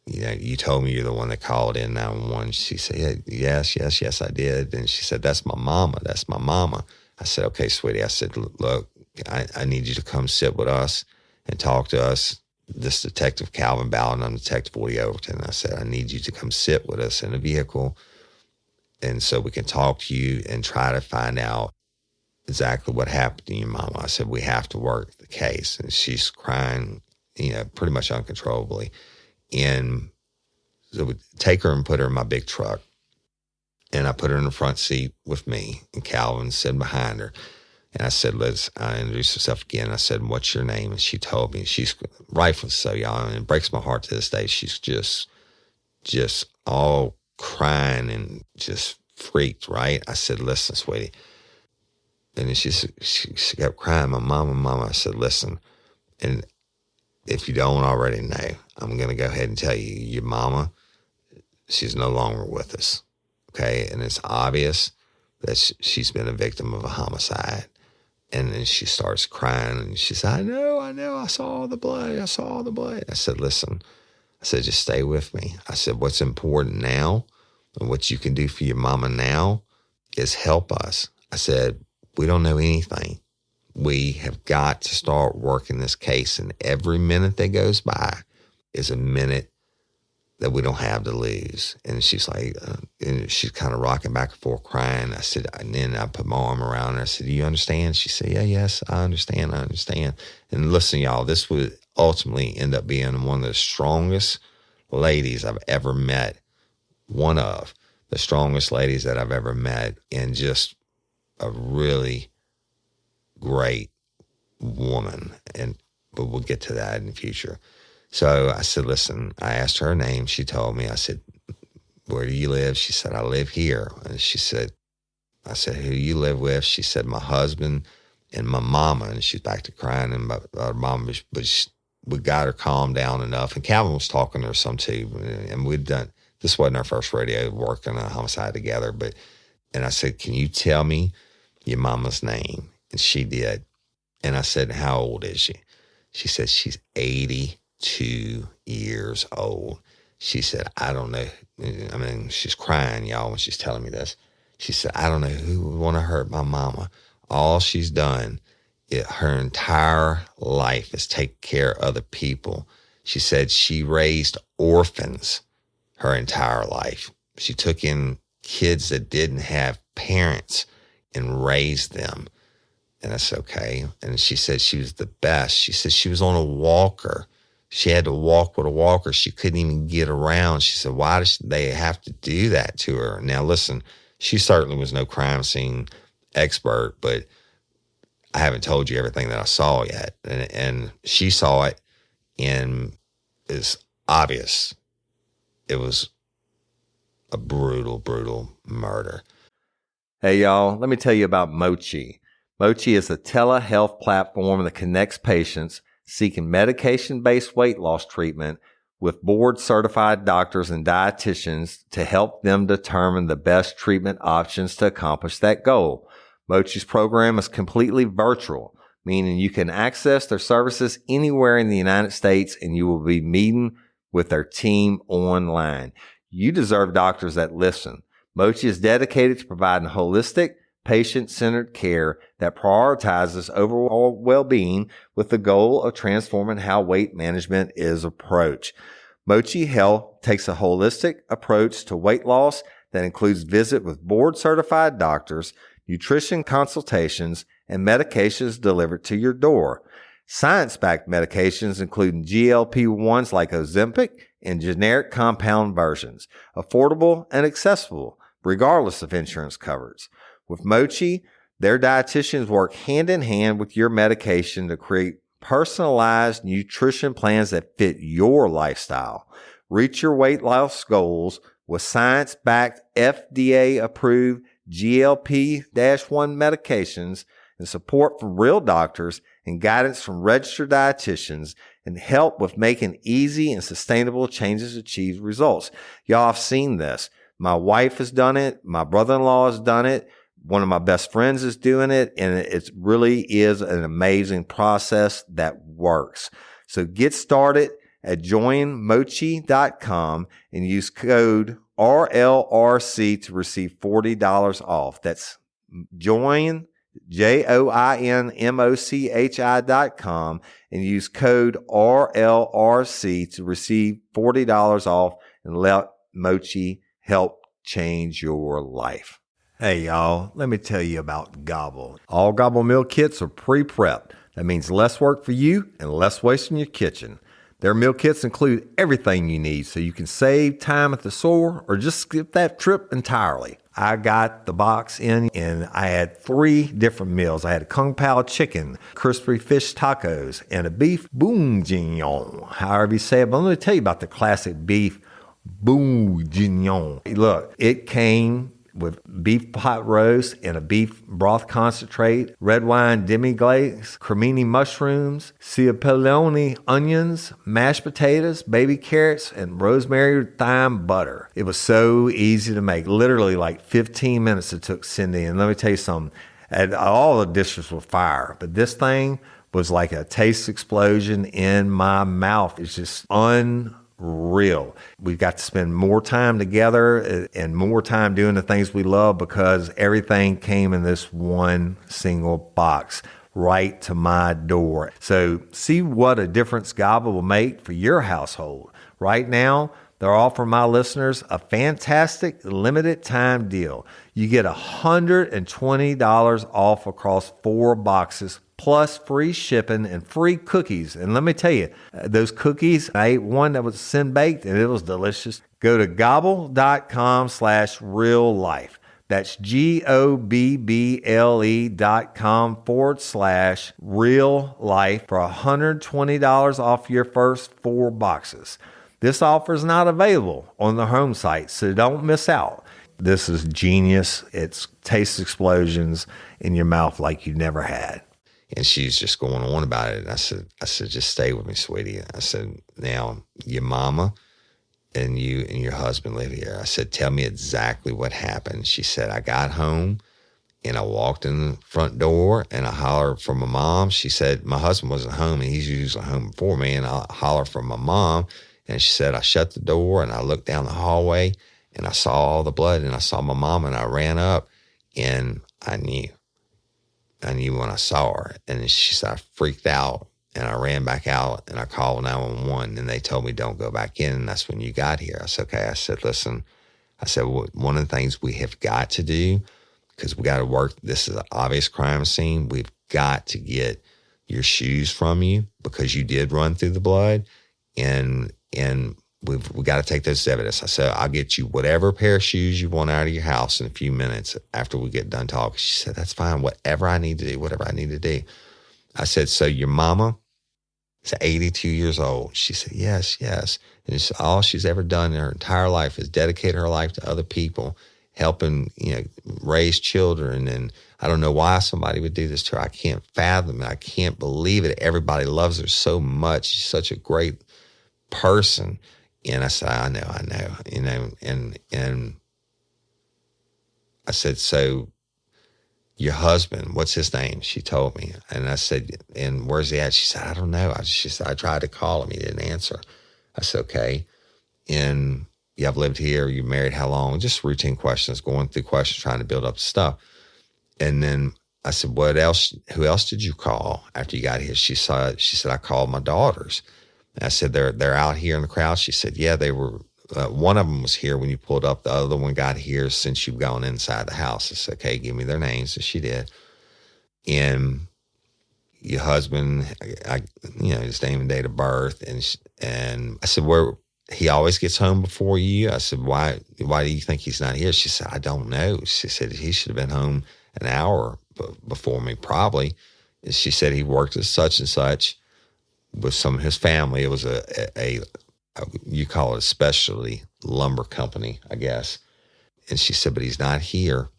Speaker 6: you told me you're the one that called in 911. She said, yes, I did. And she said, that's my mama. That's my mama. I said, okay, sweetie. I said, look, I need you to come sit with us and talk to us. This Detective Calvin Ballard, I'm Detective Woody Overton. I said, I need you to come sit with us in a vehicle, and so we can talk to you and try to find out exactly what happened to your mama. I said, we have to work the case. And she's crying, pretty much uncontrollably. And so we take her and put her in my big truck. And I put her in the front seat with me, and Calvin sitting behind her. And I said, I introduced herself again. I said, what's your name? And she told me. She's rightfully so, y'all. And it breaks my heart to this day. She's just all crying and just freaked, right? I said, listen, sweetie. And then she kept crying, my mama. I said, listen, and if you don't already know, I'm going to go ahead and tell you, your mama, she's no longer with us, okay? And it's obvious that she's been a victim of a homicide. And then she starts crying, and she said, I know, I saw the blood. I said, listen, I said, just stay with me. I said, what's important now and what you can do for your mama now is help us. I said, we don't know anything. We have got to start working this case, and every minute that goes by is a minute that we don't have to lose. And she's like, and she's kind of rocking back and forth crying. I said, and then I put my arm around her. I said, do you understand? She said, yes, I understand. And listen, y'all, this would ultimately end up being one of the strongest ladies I've ever met. One of the strongest ladies that I've ever met, and just a really great woman. But we'll get to that in the future. So I said, listen, I asked her name. She told me. I said, where do you live? She said, I live here. And I said, who do you live with? She said, my husband and my mama. And she's back to crying about her mama, but we got her calmed down enough. And Calvin was talking to her some too. And this wasn't our first rodeo working a homicide together. And I said, can you tell me your mama's name? And she did. And I said, how old is she? She said, she's 82 years old. She said, I don't know. I mean, she's crying, y'all, when she's telling me this. She said, I don't know who would want to hurt my mama. All she's done, her entire life is take care of other people. She said she raised orphans her entire life. She took in kids that didn't have parents and raised them. And I said, okay. And she said she was the best. She said she was on a walker. She had to walk with a walker. She couldn't even get around. She said, why does they have to do that to her? Now, listen, she certainly was no crime scene expert, but I haven't told you everything that I saw yet. And she saw it, and it's obvious it was a brutal, brutal murder.
Speaker 1: Hey, y'all, let me tell you about Mochi. Mochi is a telehealth platform that connects patients seeking medication-based weight loss treatment with board-certified doctors and dietitians to help them determine the best treatment options to accomplish that goal. Mochi's program is completely virtual, meaning you can access their services anywhere in the United States, and you will be meeting with their team online. You deserve doctors that listen. Mochi is dedicated to providing holistic, patient-centered care that prioritizes overall well-being with the goal of transforming how weight management is approached. Mochi Health takes a holistic approach to weight loss that includes visit with board-certified doctors, nutrition consultations, and medications delivered to your door. Science-backed medications including GLP-1s like Ozempic and generic compound versions, affordable and accessible regardless of insurance coverage. With Mochi, their dietitians work hand in hand with your medication to create personalized nutrition plans that fit your lifestyle. Reach your weight loss goals with science-backed, FDA-approved GLP-1 medications and support from real doctors and guidance from registered dietitians, and help with making easy and sustainable changes to achieve results. Y'all have seen this. My wife has done it. My brother-in-law has done it. One of my best friends is doing it, and it really is an amazing process that works. So get started at joinmochi.com and use code RLRC to receive $40 off. That's join, JOINMOCHI.com, and use code RLRC to receive $40 off and let Mochi help change your life. Hey, y'all, let me tell you about Gobble. All Gobble meal kits are pre-prepped. That means less work for you and less waste in your kitchen. Their meal kits include everything you need so you can save time at the store or just skip that trip entirely. I got the box in and I had 3 different meals. I had a Kung Pao chicken, crispy fish tacos, and a beef bourguignon, however you say it. But let me tell you about the classic beef bourguignon. Look, it came with beef pot roast and a beef broth concentrate, red wine demi-glaze, cremini mushrooms, cipollone onions, mashed potatoes, baby carrots, and rosemary thyme butter. It was so easy to make. Literally like 15 minutes it took Cindy. And let me tell you something, all the dishes were fire, but this thing was like a taste explosion in my mouth. It's just unreal. We've got to spend more time together and more time doing the things we love because everything came in this one single box right to my door. So see what a difference Gobble will make for your household. Right now, they're offering my listeners a fantastic limited time deal. You get $120 off across 4 boxes plus free shipping and free cookies. And let me tell you, those cookies, I ate one that was sin baked and it was delicious. Go to gobble.com/real life. That's GOBBLE.com/real life for $120 off your first 4 boxes. This offer is not available on the home site, so don't miss out. This is genius. It's taste explosions in your mouth like you never had.
Speaker 6: And she's just going on about it. And I said, just stay with me, sweetie. I said, now your mama and you and your husband live here. I said, tell me exactly what happened. She said, I got home and I walked in the front door and I hollered for my mom. She said, my husband wasn't home and he's usually home before me. And I hollered for my mom. And she said, I shut the door and I looked down the hallway and I saw all the blood and I saw my mom and I ran up and I knew when I saw her. And she said, I freaked out and I ran back out and I called 911 and they told me don't go back in. And that's when you got here. I said, okay. I said, listen, one of the things we have got to do, because we got to work, this is an obvious crime scene. We've got to get your shoes from you because you did run through the blood and we got to take those as evidence. I said, I'll get you whatever pair of shoes you want out of your house in a few minutes after we get done talking. She said, that's fine. Whatever I need to do. I said, so your mama is 82 years old. She said, yes. And it's all she's ever done in her entire life is dedicate her life to other people, helping, raise children. And I don't know why somebody would do this to her. I can't fathom it. I can't believe it. Everybody loves her so much. She's such a great person. And I said, I know, and I said, so your husband, what's his name? She told me. And I said, and where's he at? She said, I don't know. She said, I tried to call him. He didn't answer. I said, okay. And you have lived here, you married how long? Just routine questions, going through questions, trying to build up stuff. And then I said, what else? Who else did you call after you got here? She said, I called my daughters. And I said, they're out here in the crowd. She said, yeah, they were. One of them was here when you pulled up. The other one got here since you've gone inside the house. I said, okay, give me their names. So she did. And your husband, his name and date of birth. And I said, he always gets home before you. I said, why do you think he's not here? She said, I don't know. She said, he should have been home an hour before me, probably. And she said he worked at such and such with some of his family. It was a you call it a specialty lumber company, I guess. And she said, but he's not here.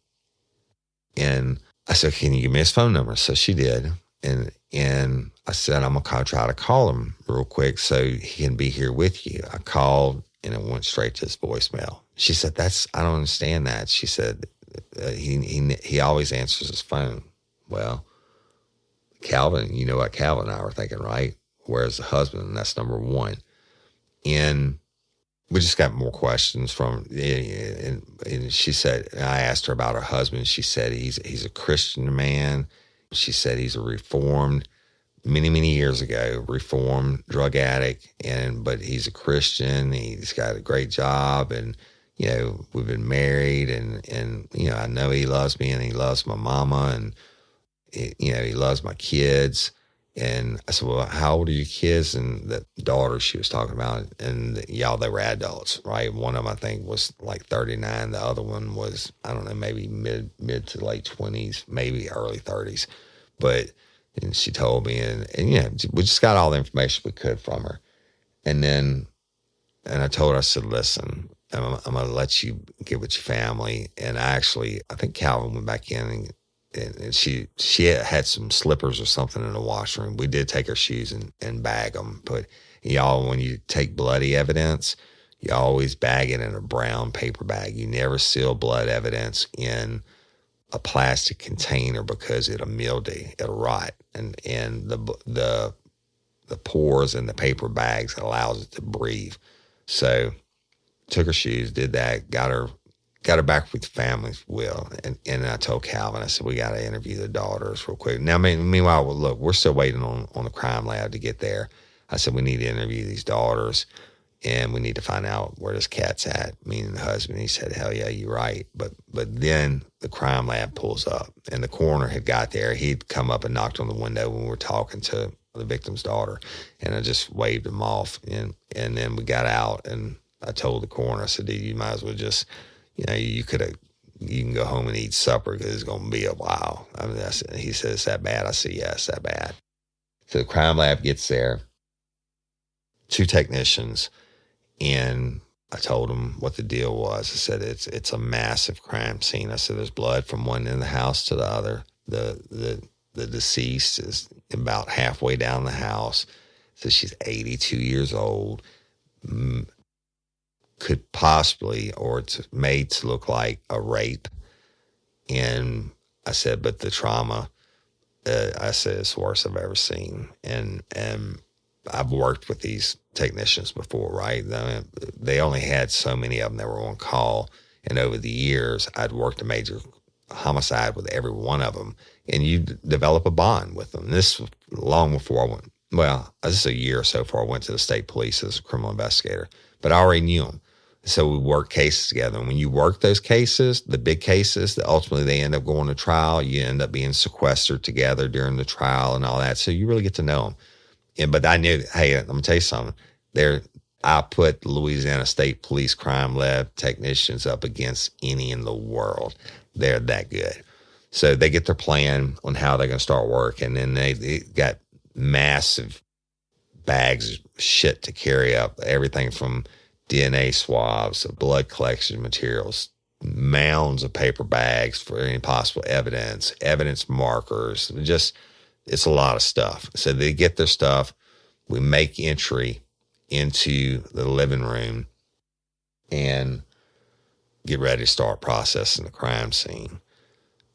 Speaker 6: And I said, can you give me his phone number? So she did. And I said, I'm going to try to call him real quick so he can be here with you. I called and it went straight to his voicemail. She said, I don't understand that. She said, he always answers his phone. Well, Calvin, you know what Calvin and I were thinking, right? Where's the husband? And that's number one. And we just got more questions from, and she said, and I asked her about her husband. She said he's a Christian man. She said he's a reformed, many years ago, reformed drug addict, but he's a Christian. He's got a great job, and we've been married, and I know he loves me, and he loves my mama, and he loves my kids. And I said, well, how old are your kids? And the daughter she was talking about, and they were adults, right? One of them, I think, was like 39. The other one was, I don't know, maybe mid to late 20s, maybe early 30s. And she told me, and we just got all the information we could from her. And I told her, I said, listen, I'm going to let you get with your family. And I think Calvin went back in, and she had some slippers or something in the washroom. We did take her shoes and bag them. But y'all, when you take bloody evidence, you always bag it in a brown paper bag. You never seal blood evidence in a plastic container because it'll mildew, it'll rot, and the pores in the paper bags allows it to breathe. So took her shoes, did that, got her back with the family's will. And I told Calvin, I said, we got to interview the daughters real quick. Now, meanwhile, well, look, we're still waiting on the crime lab to get there. I said, we need to interview these daughters, and we need to find out where this cat's at, meaning the husband. He said, hell yeah, you're right. But then the crime lab pulls up, and the coroner had got there. He'd come up and knocked on the window when we were talking to the victim's daughter, and I just waved him off. And then we got out, and I told the coroner, I said, dude, you might as well just, you can go home and eat supper because it's going to be a while. He said, it's that bad? I said, yeah, it's that bad. So the crime lab gets there, 2 technicians, and I told them what the deal was. I said, it's a massive crime scene. I said, there's blood from one end of the house to the other. The deceased is about halfway down the house. So she's 82 years old. Could possibly, or it's made to look like a rape. And I said, but the trauma, I said, it's the worst I've ever seen. And I've worked with these technicians before, right? They only had so many of them that were on call. And over the years, I'd worked a major homicide with every one of them. And you develop a bond with them. This was long before I went, this is a year or so before I went to the state police as a criminal investigator. But I already knew them. So we work cases together. And when you work those cases, the big cases, that ultimately they end up going to trial, you end up being sequestered together during the trial and all that. So you really get to know them. But I knew, hey, let me tell you something. I put Louisiana State Police Crime Lab technicians up against any in the world. They're that good. So they get their plan on how they're going to start work. And then they got massive bags of shit to carry up, everything from DNA swabs, blood collection materials, mounds of paper bags for any possible evidence markers. It's a lot of stuff. So they get their stuff. We make entry into the living room and get ready to start processing the crime scene.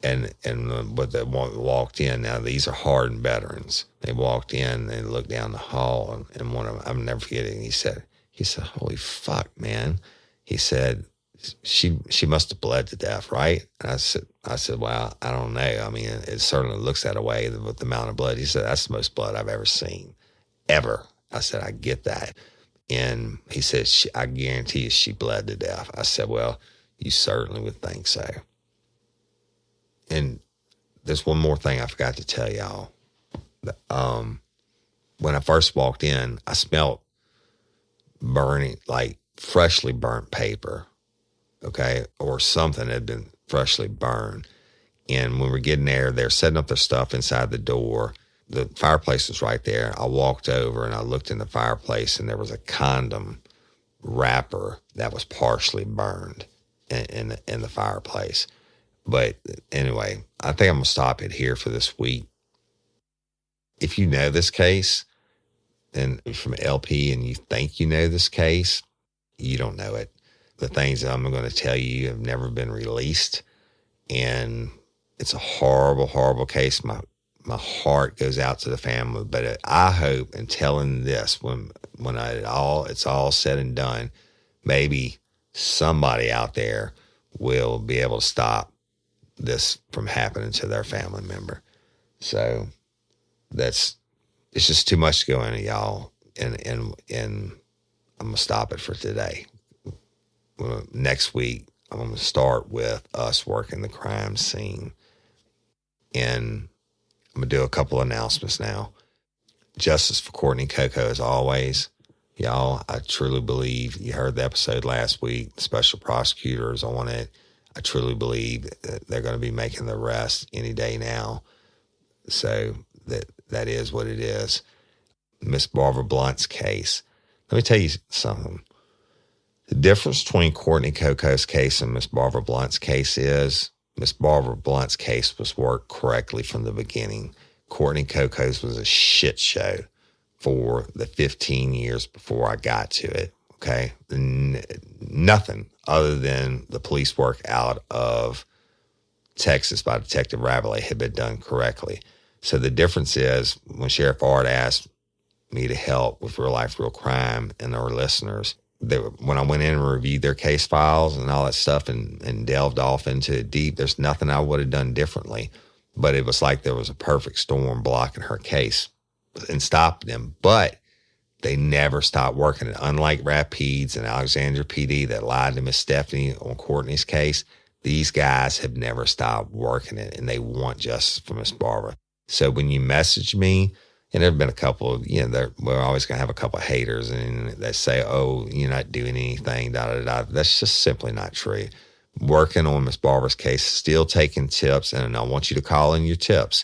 Speaker 6: But they walked in. Now, these are hardened veterans. They walked in, they looked down the hall, and one of them, I'll never forget it, he said, holy fuck, man. He said, she must have bled to death, right? And I said, well, I don't know. I mean, it certainly looks that way with the amount of blood. He said, that's the most blood I've ever seen, ever. I said, I get that. And he said, I guarantee you she bled to death. I said, well, you certainly would think so. And there's one more thing I forgot to tell y'all. When I first walked in, I smelled burning, like freshly burnt paper, okay, or something had been freshly burned. And when we're getting there, they're setting up their stuff inside the door. The fireplace was right there. I walked over and I looked in the fireplace, and there was a condom wrapper that was partially burned in the fireplace. But anyway, I think I'm going to stop it here for this week. If you know this case, and from LP, and you think you know this case, you don't know it. The things that I'm going to tell you have never been released. And it's a horrible, horrible case. My my heart goes out to the family. But I hope in telling this, when it's all said and done, maybe somebody out there will be able to stop this from happening to their family member. So it's just too much to go into, y'all. And I'm going to stop it for today. Next week, I'm going to start with us working the crime scene. And I'm going to do a couple announcements now. Justice for Courtney Coco, as always. Y'all, I truly believe, you heard the episode last week, the special prosecutor is on it. I truly believe that they're going to be making the arrest any day now. So that is what it is. Miss Barbara Blunt's case. Let me tell you something. The difference between Courtney Coco's case and Miss Barbara Blunt's case is Miss Barbara Blunt's case was worked correctly from the beginning. Courtney Coco's was a shit show for the 15 years before I got to it. Okay. Nothing other than the police work out of Texas by Detective Rabelais had been done correctly. So the difference is when Sheriff Ard asked me to help with Real Life, Real Crime and our listeners, when I went in and reviewed their case files and all that stuff and delved off into it deep, there's nothing I would have done differently. But it was like there was a perfect storm blocking her case and stopping them. But they never stopped working it. Unlike Rapides and Alexandria PD that lied to Miss Stephanie on Courtney's case, these guys have never stopped working it, and they want justice for Miss Barbara. So when you message me, and there have been a couple of, we're always going to have a couple of haters and that say, oh, you're not doing anything, da-da-da. That's just simply not true. Working on Miss Barbara's case, still taking tips, and I want you to call in your tips.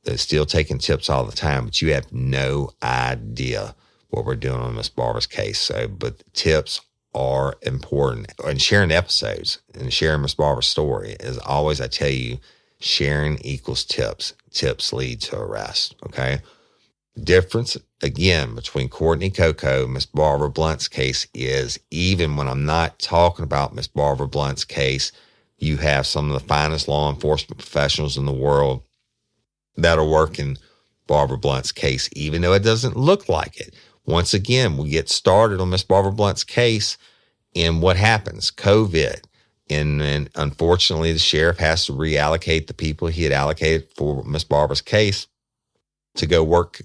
Speaker 6: They're still taking tips all the time, but you have no idea what we're doing on Miss Barbara's case. So, but tips are important. And sharing episodes and sharing Miss Barbara's story is always, I tell you, sharing equals tips. Tips lead to arrest, okay? Difference, again, between Courtney Coco and Miss Barbara Blunt's case is, even when I'm not talking about Miss Barbara Blunt's case, you have some of the finest law enforcement professionals in the world that are working Barbara Blunt's case, even though it doesn't look like it. Once again, we get started on Miss Barbara Blunt's case, and what happens? COVID. And unfortunately, the sheriff has to reallocate the people he had allocated for Miss Barbara's case to go work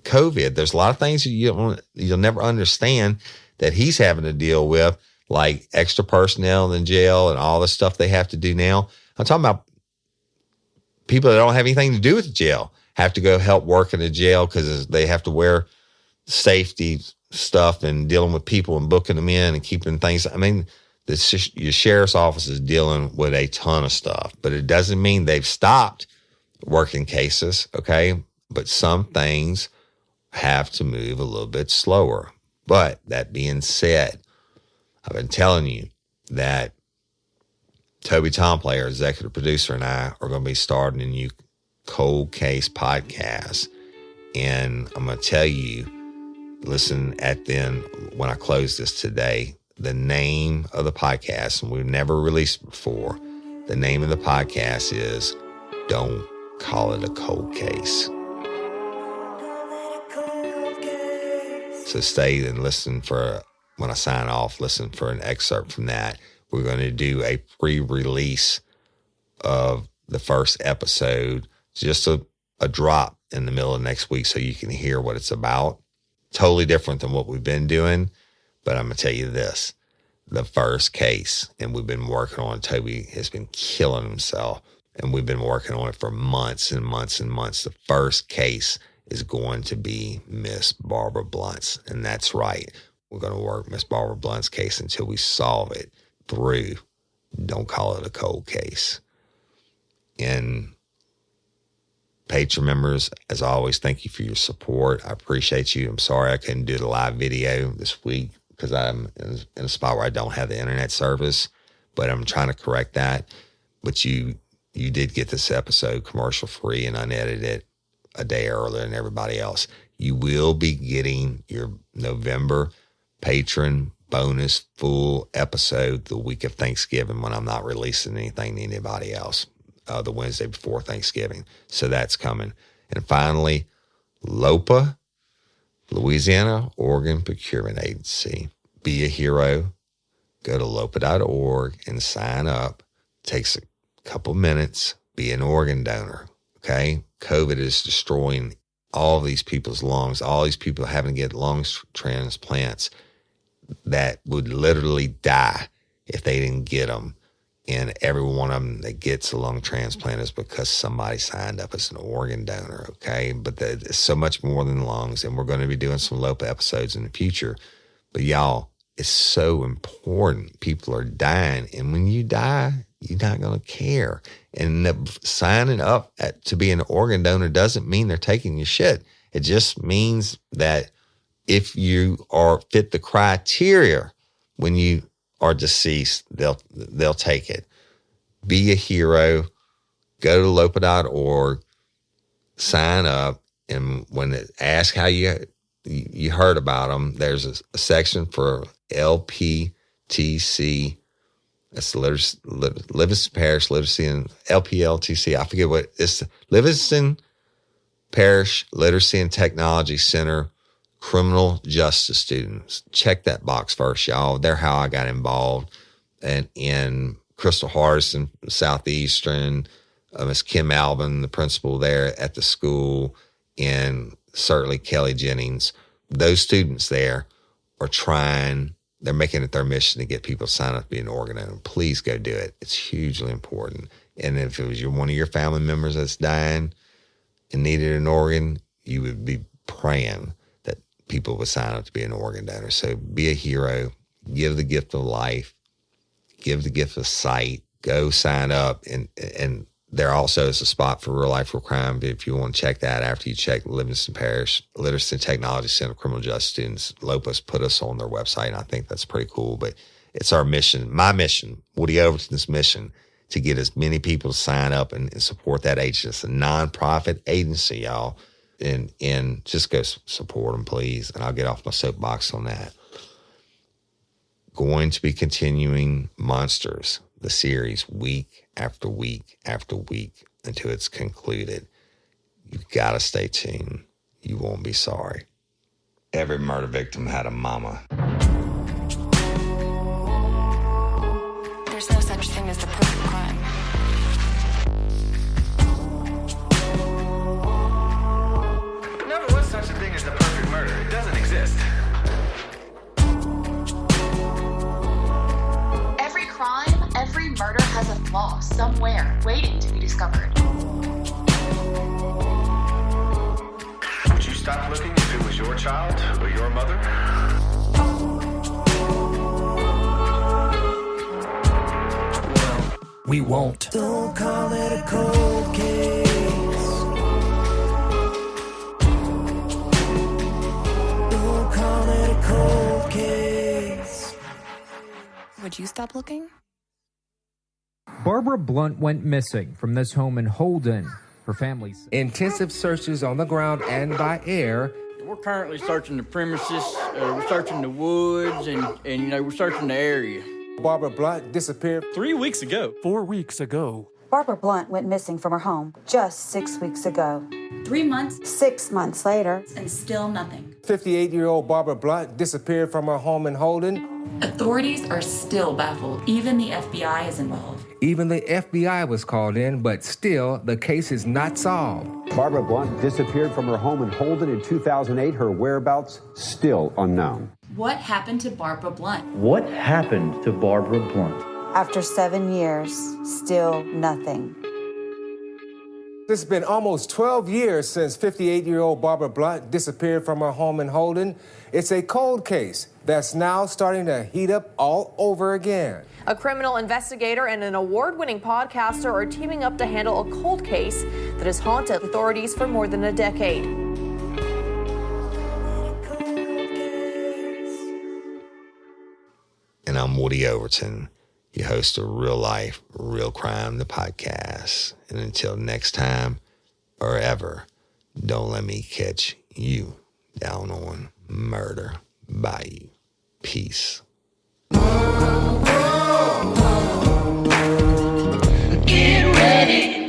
Speaker 6: COVID. There's a lot of things you'll never understand that he's having to deal with, like extra personnel in jail and all the stuff they have to do now. I'm talking about people that don't have anything to do with the jail have to go help work in the jail because they have to wear safety stuff and dealing with people and booking them in and keeping things. I mean, your sheriff's office is dealing with a ton of stuff, but it doesn't mean they've stopped working cases, okay? But some things have to move a little bit slower. But that being said, I've been telling you that Toby Tomplay, our executive producer, and I are going to be starting a new cold case podcast. And I'm going to tell you, listen when I close this today, the name of the podcast, and we've never released it before. The name of the podcast is Don't Call It a Cold Case. So stay and listen when I sign off, listen for an excerpt from that. We're going to do a pre-release of the first episode, just a drop in the middle of next week so you can hear what it's about. Totally different than what we've been doing. But I'm going to tell you this, the first case, and we've been working on it, Toby has been killing himself, and we've been working on it for months and months and months. The first case is going to be Miss Barbara Blunt's, and that's right. We're going to work Miss Barbara Blunt's case until we solve it through Don't Call It a Cold Case. And Patreon members, as always, thank you for your support. I appreciate you. I'm sorry I couldn't do the live video this week because I'm in a spot where I don't have the internet service, but I'm trying to correct that. But you did get this episode commercial free and unedited a day earlier than everybody else. You will be getting your November patron bonus full episode the week of Thanksgiving when I'm not releasing anything to anybody else. the Wednesday before Thanksgiving. So that's coming. And finally, LOPA, Louisiana Organ Procurement Agency. Be a hero. Go to lopa.org and sign up. Takes a couple minutes. Be an organ donor. Okay? COVID is destroying all these people's lungs. All these people having to get lung transplants that would literally die if they didn't get them. And every one of them that gets a lung transplant is because somebody signed up as an organ donor, okay? But it's so much more than lungs, and we're going to be doing some LOPA episodes in the future. But y'all, it's so important. People are dying, and when you die, you're not going to care. And signing up to be an organ donor doesn't mean they're taking your shit. It just means that if you fit the criteria when you are deceased, they'll take it. Be a hero. Go to lopa.org, sign up, and when it asks how you heard about them, there's a section for LPTC. That's the Livingston Parish Literacy and LPLTC. I forget what it's. Livingston Parish Literacy and Technology Center. Criminal justice students. Check that box first, y'all. They're how I got involved. And in Crystal Hardison, Southeastern, Miss Kim Alvin, the principal there at the school, and certainly Kelly Jennings. Those students there are they're making it their mission to get people to sign up to be an organ donor. Please go do it. It's hugely important. And if it was one of your family members that's dying and needed an organ, you would be praying people would sign up to be an organ donor. So be a hero, give the gift of life, give the gift of sight, go sign up. And there also is a spot for Real Life, Real Crime. If you want to check that after you check Livingston Parish Literacy and Technology Center Criminal Justice Students, LOPA's put us on their website, and I think that's pretty cool. But it's our mission, my mission, Woody Overton's mission, to get as many people to sign up and support that agency. It's a nonprofit agency, y'all. And just go support them, please. And I'll get off my soapbox on that. Going to be continuing Monsters, the series, week after week after week until it's concluded. You've got to stay tuned. You won't be sorry. Every murder victim had a mama.
Speaker 5: There's no such thing as the perfect crime.
Speaker 10: Such a thing as the perfect murder. It doesn't exist.
Speaker 11: Every crime, every murder has a flaw somewhere waiting to be discovered.
Speaker 10: Would you stop looking if it was your child or your mother?
Speaker 12: Well, we won't. Don't call it a cold case. Cold case.
Speaker 5: Would you stop looking?
Speaker 13: Barbara Blunt went missing from this home in Holden. Her family's
Speaker 14: intensive searches on the ground and by air.
Speaker 15: We're currently searching the premises, we're searching the woods, and we're searching the area.
Speaker 14: Barbara Blunt disappeared
Speaker 16: 3 weeks ago.
Speaker 17: 4 weeks ago.
Speaker 18: Barbara Blunt went missing from her home just 6 weeks ago.
Speaker 5: 3 months.
Speaker 18: 6 months later.
Speaker 5: And still nothing.
Speaker 14: 58-year-old Barbara Blunt disappeared from her home in Holden.
Speaker 5: Authorities are still baffled. Even the FBI is involved.
Speaker 14: Even the FBI was called in, but still, the case is not solved.
Speaker 19: Barbara Blunt disappeared from her home in Holden in 2008. Her whereabouts still unknown.
Speaker 5: What happened to Barbara Blunt?
Speaker 20: What happened to Barbara Blunt?
Speaker 18: After 7 years, still nothing.
Speaker 14: It's been almost 12 years since 58-year-old Barbara Blunt disappeared from her home in Holden. It's a cold case that's now starting to heat up all over again.
Speaker 21: A criminal investigator and an award-winning podcaster are teaming up to handle a cold case that has haunted authorities for more than a decade.
Speaker 6: And I'm Woody Overton, your host of Real Life, Real Crime, the podcast. And until next time or ever, don't let me catch you down on Murder Bayou. Peace.
Speaker 7: Get ready.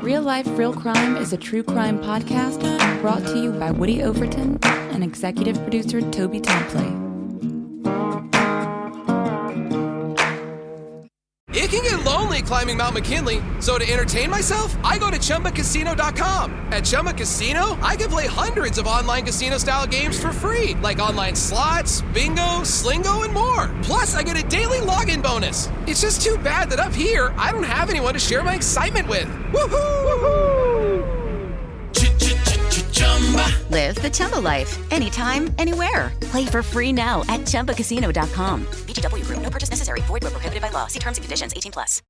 Speaker 5: Real Life, Real Crime is a true crime podcast brought to you by Woody Overton and executive producer Toby Templey.
Speaker 16: It can get lonely climbing Mount McKinley, so to entertain myself, I go to ChumbaCasino.com. At Chumba Casino, I can play hundreds of online casino-style games for free, like online slots, bingo, Slingo, and more. Plus, I get a daily login bonus. It's just too bad that up here, I don't have anyone to share my excitement with. Woohoo!
Speaker 17: Live the Chumba life. Anytime, anywhere. Play for free now at ChumbaCasino.com.
Speaker 22: VGW Group. No purchase necessary. Void where prohibited by law. See terms and conditions. 18+.